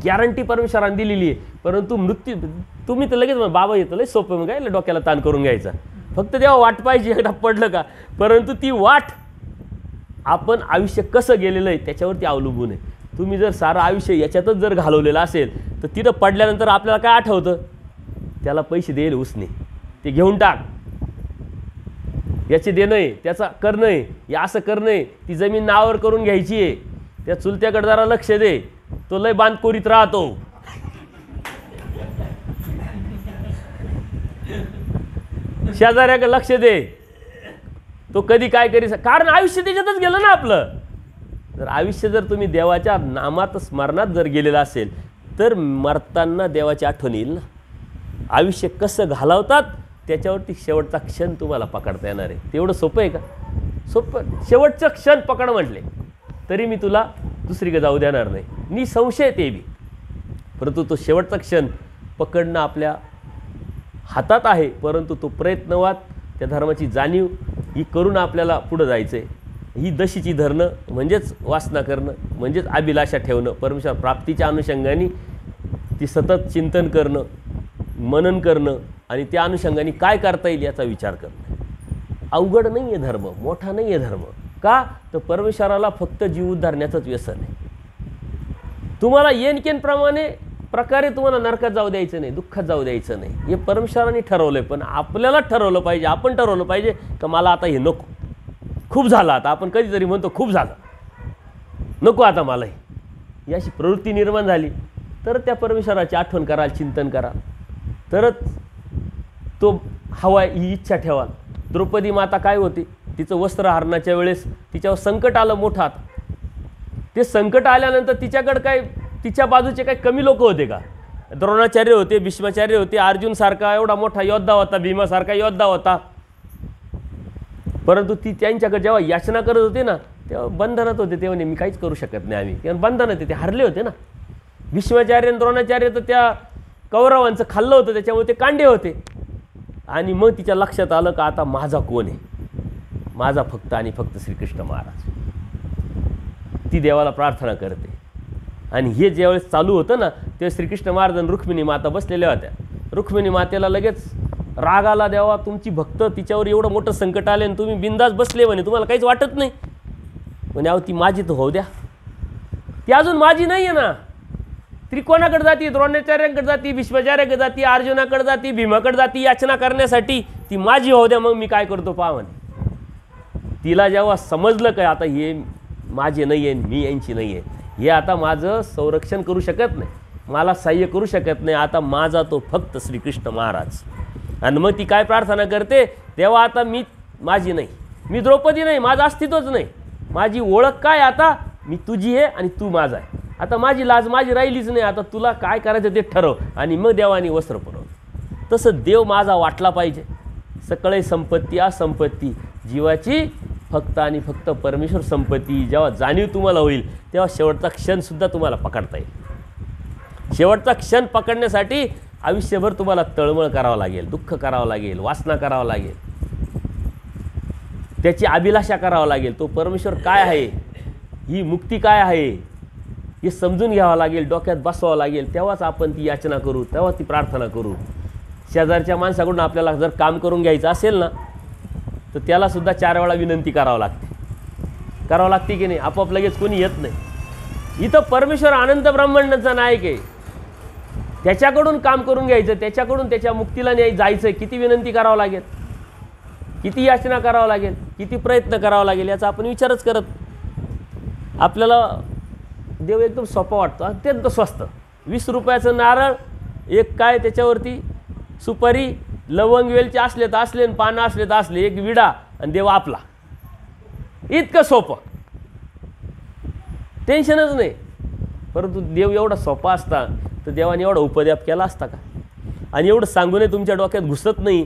गॅरंटी परमेश्वराने दिलेली आहे. परंतु मृत्यू तुम्ही तर लगेच बाबा येतं लय सोपं, मग काय डोक्याला ताण करून घ्यायचा, फक्त तेव्हा वाट पाहिजे एकदा पडलं का. परंतु ती वाट आपण आयुष्य कसं गेलेलं आहे त्याच्यावरती अवलंबून आहे. तुम्ही जर सारं आयुष्य याच्यातच जर घालवलेलं असेल तर तिथं पडल्यानंतर आपल्याला काय आठवतं, त्याला पैसे देईल उसने, ते घेऊन टाक, याचे देणं आहे, त्याचा करणं आहे, या असं करणं आहे, ती जमीन नावावर करून घ्यायची आहे, त्या चुलत्याकडे जरा लक्ष दे, तो लय बांधकोरीत राहतो, शेजाऱ्याकडे लक्ष दे, तो कधी काय करी, कारण आयुष्य त्याच्यातच गेलं ना आपलं. जर आयुष्य जर तुम्ही देवाच्या नामात स्मरणात जर गेलेलं असेल तर मरताना देवाची आठवण येईल ना. आयुष्य कसं घालवतात त्याच्यावरती शेवटचा क्षण तुम्हाला पकडता येणार आहे. तेवढं सोपं आहे का, सोपं. शेवटचं क्षण पकड म्हटले तरी मी तुला दुसरीकडे जाऊ देणार नाही, निसंशय ते बी. परंतु तो शेवटचा क्षण पकडणं आपल्या हातात आहे, परंतु तो प्रयत्नवाद, त्या धर्माची जाणीव ही करून आपल्याला पुढं जायचं आहे. ही दशीची धरणं म्हणजेच वासना करणं, म्हणजेच अभिलाषा ठेवणं, परमेश्वर प्राप्तीच्या अनुषंगाने ती सतत चिंतन करणं, मनन करणं आणि त्या अनुषंगाने काय करता येईल याचा विचार करणं. अवघड नाही आहे धर्म, मोठा नाही आहे धर्म. का तर परमेश्वराला फक्त जीव उद्धारण्याचंच व्यसन आहे. तुम्हाला येनकेन प्रकारे तुम्हाला नरकात जाऊ द्यायचं नाही, दुःखात जाऊ द्यायचं नाही. हे परमेश्वराने ठरवलं आहे, पण आपल्याला ठरवलं पाहिजे, आपण ठरवलं पाहिजे का मला आता हे नको, खूप झालं आता. आपण कधीतरी म्हणतो खूप झालं, नको आता मला ही अशी प्रवृत्ती निर्माण झाली तर त्या परमेश्वराची आठवण कराल, चिंतन कराल, तरच तो हवा ही इच्छा ठेवाल. द्रौपदी माता काय होती, तिचं वस्त्र हरणाच्या वेळेस तिच्यावर संकट आलं मोठा. ते संकट आल्यानंतर तिच्याकडे काय, तिच्या बाजूचे काही कमी लोक होते का. द्रोणाचार्य होते, भीष्माचार्य होते, अर्जुनसारखा एवढा मोठा योद्धा होता, भीमासारखा योद्धा होता, परंतु ती त्यांच्याकडे जेव्हा याचना करत होते ना तेव्हा बंधनात होते. तेव्हा मी काहीच करू शकत नाही आम्ही, तेव्हा बंधनात होते, ते हरले होते ना. भीष्माचार्य आणि द्रोणाचार्य तर त्या कौरवांचं खाल्लं होतं, त्याच्यामुळे ते कांडे होते. आणि मग तिच्या लक्षात आलं का आता माझा कोण आहे, माझा फक्त आणि फक्त श्रीकृष्ण महाराज. ती देवाला प्रार्थना करते. आणि हे ज्यावेळेस चालू होतं ना तेव्हा श्रीकृष्ण महाराज आणि रुक्मिणी माता बसलेल्या होत्या. रुक्मिणी मातेला लगेच राग आला, देवा तुमची भक्त तिच्यावर एवढं मोठं संकट आले आणि तुम्ही बिंदास बसले म्हणे, तुम्हाला काहीच वाटत नाही म्हणे. अहो ती माझी तर होऊ द्या, ती अजून माझी नाही आहे ना. त्रिकोणाकडे जाती, द्रोणाचार्यांकडे जाती, भीष्माचार्याकडे जाती, अर्जुनाकडे जाती, भीमाकडे जाती याचना करण्यासाठी, ती माझी होऊ द्या, मग मी काय करतो पहा म्हणे. तिला जेव्हा समजलं काय आता हे माझे नाही आहे, मी यांची नाही आहे, हे आता माझं संरक्षण करू शकत नाही, मला सहाय्य करू शकत नाही, आता माझा तो फक्त श्रीकृष्ण महाराज. आणि मग ती काय प्रार्थना करते, तेव्हा आता मी माझी नाही, मी द्रौपदी नाही, माझं अस्तित्वच नाही, माझी ओळख काय, आता मी तुझी आहे आणि तू माझा आहे, आता माझी लाज माझी राहिलीच नाही, आता तुला काय करायचं ते ठरव. आणि मग देवाने वस्त्र पुरवलं. तसं देव माझा वाटला पाहिजे. सकळे संपत्ती असंपत्ती जीवाची फक्त आणि फक्त परमेश्वर संपत्ती जेव्हा जाणीव तुम्हाला होईल तेव्हा शेवटचा क्षणसुद्धा तुम्हाला पकडता येईल. शेवटचा क्षण पकडण्यासाठी आयुष्यभर तुम्हाला तळमळ करावं लागेल, दुःख करावं लागेल, वासना करावं लागेल, त्याची अभिलाषा करावं लागेल. तो परमेश्वर काय आहे, ही मुक्ती काय आहे हे समजून घ्यावं लागेल, डोक्यात बसवावं लागेल. तेव्हाच आपण ती याचना करू, तेव्हा ती प्रार्थना करू. शेजारच्या माणसाकडून आपल्याला जर काम करून घ्यायचं असेल ना तर त्यालासुद्धा 4 वेळा विनंती करावं लागते की नाही. आपोआप लगेच कोणी येत नाही. इथं परमेश्वर अनंत ब्रह्मांडाचा नायक आहे, त्याच्याकडून काम करून घ्यायचं, त्याच्याकडून त्याच्या मुक्तीला जायचं. किती विनंती करावं लागेल, किती याचना करावं लागेल, किती प्रयत्न करावा लागेल याचा आपण विचारच करत. आपल्याला देव एकदम सोपा वाटतो, अत्यंत स्वस्त. 20 रुपयाचं नारळ एक, काय त्याच्यावरती सुपारी, लवंग वेलची असले तर असले, पानं असले तर असले, एक विडा आणि देव आपला. इतकं सोपं, टेन्शनच नाही. परंतु देव एवढा सोपा असता तर देवाने एवढा उपद्याप केला असता का? आणि एवढं सांगूनही तुमच्या डोक्यात घुसत नाही,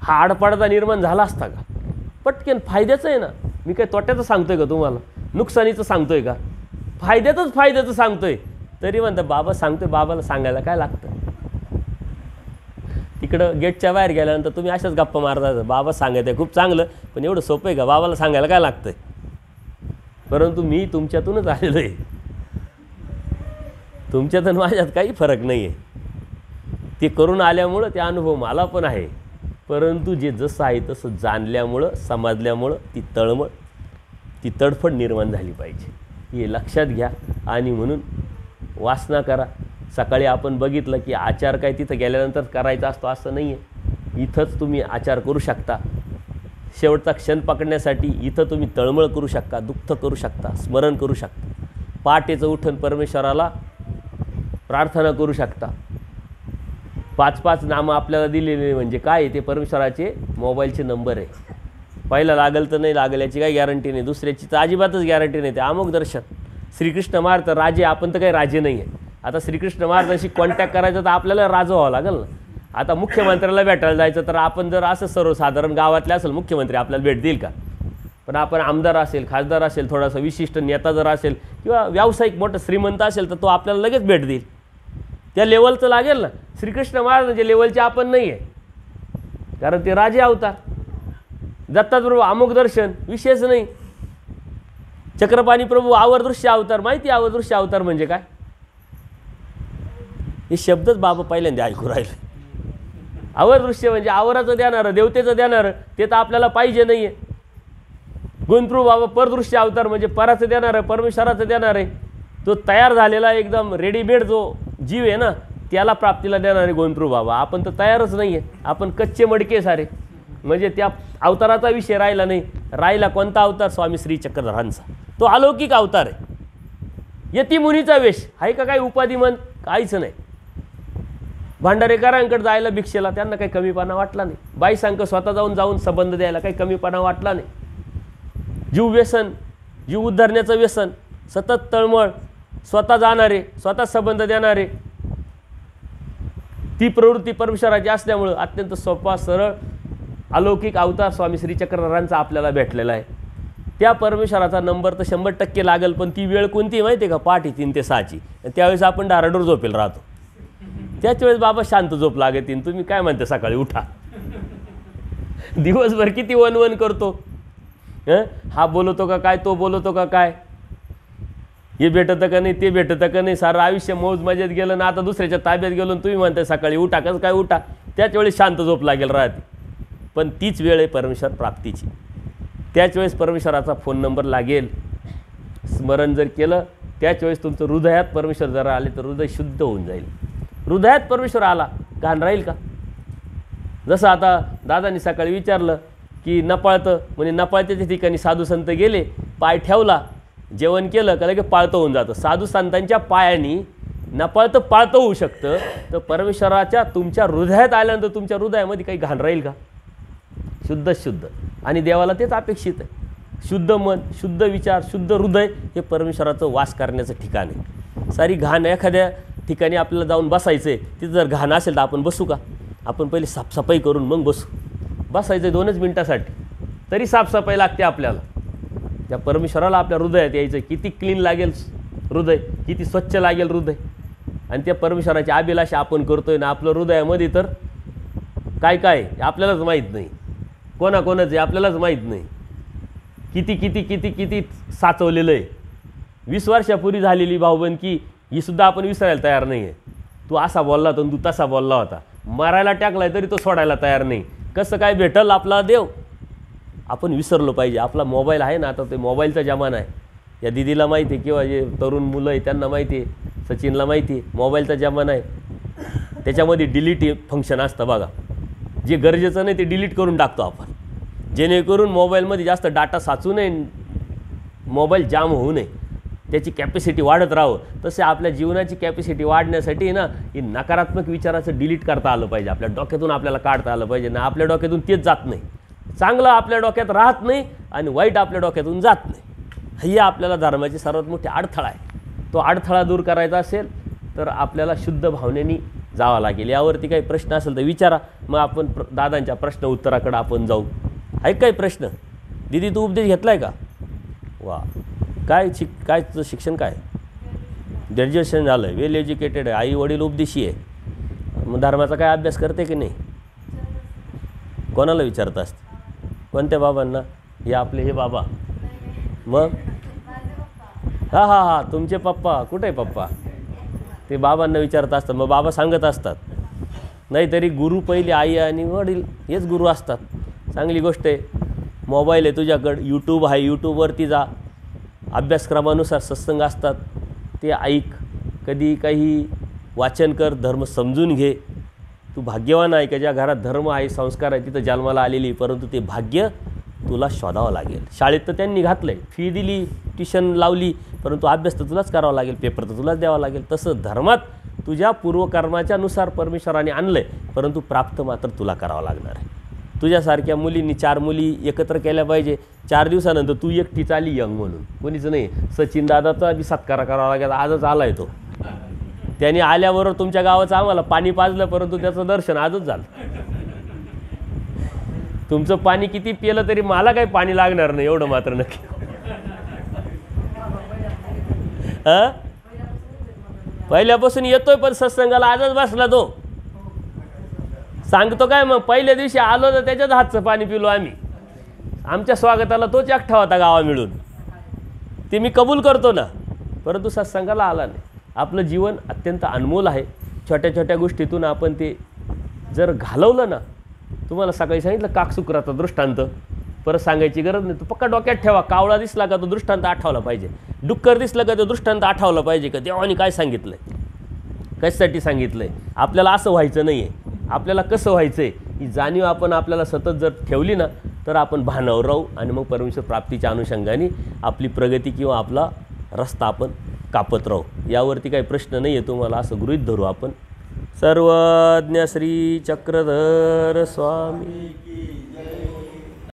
हा आडपाडता निर्माण झाला असता का? पटकन फायद्याचं आहे ना. मी काय तोट्याचं सांगतोय का तुम्हाला, नुकसानीचं सांगतोय का? फायद्याचं सांगतोय. तरी म्हणतं बाबा सांगतोय, बाबाला सांगायला काय लागतं? तिकडं गेटच्या बाहेर गेल्यानंतर तुम्ही अशाच गप्पा मारता, बाबा सांगत आहे खूप चांगलं, पण एवढं सोपं आहे का? बाबाला सांगायला काय लागतंय? परंतु मी तुमच्यातूनच आलेलो आहे, तुमच्यात आणि माझ्यात काही फरक नाही आहे. ते करून आल्यामुळं ते अनुभव मला पण आहे. परंतु जे जसं आहे तसं जाणल्यामुळं, समजल्यामुळं ती तळमळ, ती तडफड निर्माण झाली पाहिजे, हे लक्षात घ्या. आणि म्हणून वासना करा. सकाळी आपण बघितलं की आचार काय तिथं गेल्यानंतर करायचा असतो असं नाही आहे. इथंच तुम्ही आचार करू शकता. शेवटचा क्षण पकडण्यासाठी इथं तुम्ही तळमळ करू शकता, दुःख करू शकता, स्मरण करू शकता, पहाटेचं उठून परमेश्वराला प्रार्थना करू शकता. 5-5 नामं आपल्याला दिलेले म्हणजे काय? ते परमेश्वराचे मोबाईलचे नंबर आहे. पहिला लागेल तर नाही लागेल याची काही गॅरंटी नाही, दुसऱ्याची तर अजिबातच गॅरंटी नाही. ते अमुक दर्शन श्रीकृष्ण महाराज तर राजे, आपण तर काही राजे नाही आहे. आता श्रीकृष्ण महाराजांशी कॉन्टॅक्ट करायचं तर आपल्याला राजं व्हावं लागेल ना. आता मुख्यमंत्र्याला भेटायला जायचं तर आपण जर असं सर्वसाधारण गावातले असेल मुख्यमंत्री आपल्याला भेट देईल का? पण आपण आमदार असेल, खासदार असेल, थोडासा विशिष्ट नेता जर असेल किंवा व्यावसायिक मोठं श्रीमंत असेल तर तो आपल्याला लगेच भेट देईल. त्या लेवलचं लागेल ना. श्रीकृष्ण महाराजांच्या लेवलचे आपण नाही आहे, कारण ते राजे अवतार. दत्ताप्रभू अमुक दर्शन विशेष नाही. चक्रपाणी प्रभू आवरदृश्य अवतार, माहिती आवरदृश्य अवतार म्हणजे काय? हे शब्दच बाबा पहिल्यांदा ऐकू राहिले. आवरदृश्य म्हणजे आवराचं देणारं, देवतेचं देणारं, ते तर आपल्याला पाहिजे नाही आहे. गोविंदप्रभू बाबा परदृश्य अवतार म्हणजे पराचं देणारं, परमेश्वराचं देणार आहे. तो तयार झालेला एकदम रेडीमेड जो जीव आहे ना, त्याला प्राप्तीला देणारे गोविंदप्रभू बाबा. आपण तर तयारच नाही आहे, आपण कच्चे मडके सारे. म्हणजे त्या अवताराचा विषय राहिला नाही. राहिला कोणता अवतार? स्वामी श्री चक्रधरांचा. तो अलौकिक अवतार आहे. यती मुनीचा वेश आहे का? काही उपाधी मन काहीच नाही. भांडारेकरांकडे जायला भिक्षेला त्यांना काही कमीपणा वाटला नाही. बाई सांग स्वतः जाऊन संबंध द्यायला काही कमीपणा वाटला नाही. जीव व्यसन, जीव उद्धारण्याचं व्यसन, सतत तळमळ, स्वतः जाणारे, स्वतः संबंध देणारे, ती प्रवृत्ती परमेश्वराची असल्यामुळं अत्यंत सोपा, सरळ, अलौकिक अवतार स्वामी श्री चक्रधरांचा आपल्याला भेटलेला आहे. त्या परमेश्वराचा नंबर तर 100% लागेल. पण ती वेळ कोणती माहिती आहे का? पहाटे 3 ते 6ची. त्यावेळेस आपण डाराडोर झोपेल राहतो. त्याच वेळेस बाबा शांत झोप लागेल. तुम्ही काय म्हणता सकाळी उठा. दिवसभर किती वनवन करतो, हा बोलतो का काय, तो बोलतो का काय, हे भेटतं का नाही, ते भेटतं का नाही, सारं आयुष्य मौज मजेत गेलं ना, आता दुसऱ्याच्या ताब्यात गेलो. तुम्ही म्हणताय सकाळी उठा, कसं काय उठा? त्याच वेळेस शांत झोप लागेल राहते. पण तीच वेळ आहे परमेश्वर प्राप्तीची. त्याच वेळेस परमेश्वराचा फोन नंबर लागेल. स्मरण जर केलं त्याच वेळेस तुमचं हृदयात परमेश्वर जर आले तर हृदय शुद्ध होऊन जाईल. हृदयात परमेश्वर आला घाण राहील का? जसं आता दादांनी सकाळी विचारलं की नपाळतं, म्हणजे नपाळत्याच्या ठिकाणी साधू संत गेले, पाय ठेवला, जेवण केलं का लगेच पाळतं होऊन जातं. साधू संतांच्या पायानी नपाळतं पाळतं होऊ शकतं. तर परमेश्वराच्या तुमच्या हृदयात आल्यानंतर तुमच्या हृदयामध्ये काही घाण राहील का? शुद्ध. आणि देवाला तेच अपेक्षित आहे. शुद्ध मन, शुद्ध विचार, शुद्ध हृदय हे परमेश्वराचं वास करण्याचं ठिकाण आहे. सारी घाण एखाद्या ठिकाणी आपल्याला जाऊन बसायचं आहे, तिथं जर घाण असेल तर आपण बसू का? आपण पहिले साफसफाई करून मग बसू. बसायचं 2च मिनटासाठी, तरी साफसफाई लागते आपल्याला. त्या परमेश्वराला आपल्या हृदयात यायचं. किती क्लीन लागेल हृदय, किती स्वच्छ लागेल हृदय. आणि त्या परमेश्वराची अभिलाषा आपण करतोय ना. आपलं हृदयामध्ये तर काय काय आपल्यालाच माहीत नाही, कोणाकोणाचं आहे आपल्यालाच माहीत नाही. किती किती किती किती साचवलेलं आहे. 20 वर्षापूर्वी झालेली भाऊबंदकी ही सुद्धा आपण विसरायला तयार नाही आहे. तू असा बोलला होता, तू तसा बोलला होता, मारायला टाकलाय तरी तो सोडायला तयार नाही. कसं काय भेटल आपला देव? आपण विसरलो पाहिजे. आपला मोबाईल आहे ना, आता ते मोबाईलचा जमाना आहे. या दिदीला माहिती आहे किंवा जे तरुण मुलं आहे त्यांना माहिती आहे, सचिनला माहिती आहे, मोबाईलचा जमाना आहे. त्याच्यामध्ये डिलीट फंक्शन असतं बघा. जे गरजेचं नाही ते डिलीट करून टाकतो आपण, जेणेकरून मोबाईलमध्ये जास्त डाटा साचू नये, मोबाईल जाम होऊ नये. त्याची कॅपॅसिटी वाढत राहावं, तसे आपल्या जीवनाची कॅपॅसिटी वाढण्यासाठी ना ही नकारात्मक विचाराचं डिलीट करता आलं पाहिजे, आपल्या डोक्यातून आपल्याला काढता आलं पाहिजे ना. आपल्या डोक्यातून तेच जात नाही, चांगलं आपल्या डोक्यात राहत नाही आणि वाईट आपल्या डोक्यातून जात नाही. ही आपल्याला धर्माची सर्वात मोठी अडथळा आहे. तो अडथळा दूर करायचा असेल तर आपल्याला शुद्ध भावनेने जावं लागेल. यावरती काही प्रश्न असेल तर विचारा, मग आपण दादांच्या प्रश्न उत्तराकडे आपण जाऊ. आहे काही प्रश्न? दीदी तू उपदेश घेतला आहे का? वा, काय तुझं शिक्षण काय? ग्रॅज्युएशन झालं आहे, वेल एज्युकेटेड आहे, आई वडील उपदेशी आहे. मग धर्माचा काय अभ्यास करते की नाही? कोणाला विचारत असते? कोणत्या बाबांना? हे आपले हे बाबा. मग हां तुमचे पप्पा कुठे आहे? पप्पा ते बाबांना विचारत असतात, मग बाबा सांगत असतात. नाहीतरी गुरु पहिले आई आणि वडील हेच गुरु असतात. चांगली गोष्ट आहे. मोबाईल आहे तुझ्याकडं, यूट्यूब आहे, यूट्यूबवरती जा, अभ्यासक्रमानुसार सत्संग असतात ते ऐक, कधी काही वाचन कर, धर्म समजून घे. तू भाग्यवान आहे का ज्या घरात धर्म आहे, संस्कार आहे, तिथं जन्माला आलेली. परंतु ते भाग्य तुला शोधावं लागेल. शाळेत तर त्यांनी घातलं आहे, फी दिली, ट्युशन लावली, परंतु अभ्यास तर तुलाच करावा लागेल, पेपर तर तुलाच द्यावा लागेल. तसं धर्मात तुझ्या पूर्वकर्माच्या नुसार परमेश्वराने आणलं आहे, परंतु प्राप्त मात्र तुला करावं लागणार आहे. तुझ्यासारख्या मुलींनी 4 मुली एकत्र केल्या पाहिजे. 4 दिवसानंतर तू एकटीच आली यंग म्हणून, कोणीच नाही. सचिन दादाचा बी सत्कार करावा लागेल. आजच आला आहे तो. त्याने आल्याबरोबर तुमच्या गावाचं आम्हाला पाणी पाजलं, परंतु त्याचं दर्शन आजच झालं. तुमचं पाणी किती पिलं तरी मला काही पाणी लागणार नाही, एवढं मात्र नक्की. हां, पहिल्यापासून येतोय, पण सत्संगाला आजच बसला तो. सांगतो काय मग, पहिल्या दिवशी आलो तर त्याच्याच हातचं पाणी पिलो आम्ही. आमच्या स्वागताला तोच एकटा होता गावा मिळून, ते मी कबूल करतो ना, परंतु सत्संगाला आला नाही. आपलं जीवन अत्यंत अनमोल आहे. छोट्या छोट्या गोष्टीतून आपण ते जर घालवलं ना, तुम्हाला सकाळी सांगितलं काकसुकराचा दृष्टांत, परत सांगायची गरज नाही. तो पक्का डोक्यात ठेवा. कावळा दिसला का तो दृष्टांत आठवला पाहिजे, डुक्कर दिसलं का तो दृष्टांत आठवला पाहिजे का देवाने काय सांगितलं आहे, कशासाठी सांगितलं आहे. आपल्याला असं व्हायचं नाही आहे. आपल्याला कसं व्हायचं आहे ही जाणीव आपण आपल्याला सतत जर ठेवली ना, तर आपण भानावर राहू आणि मग परमेश्वर प्राप्तीच्या अनुषंगाने आपली प्रगती किंवा आपला रस्ता आपण कापत राहू. यावरती काही प्रश्न नाही आहे, तुम्हाला असं गृहीत धरू आपण. सर्वज्ञ श्री चक्रधर स्वामी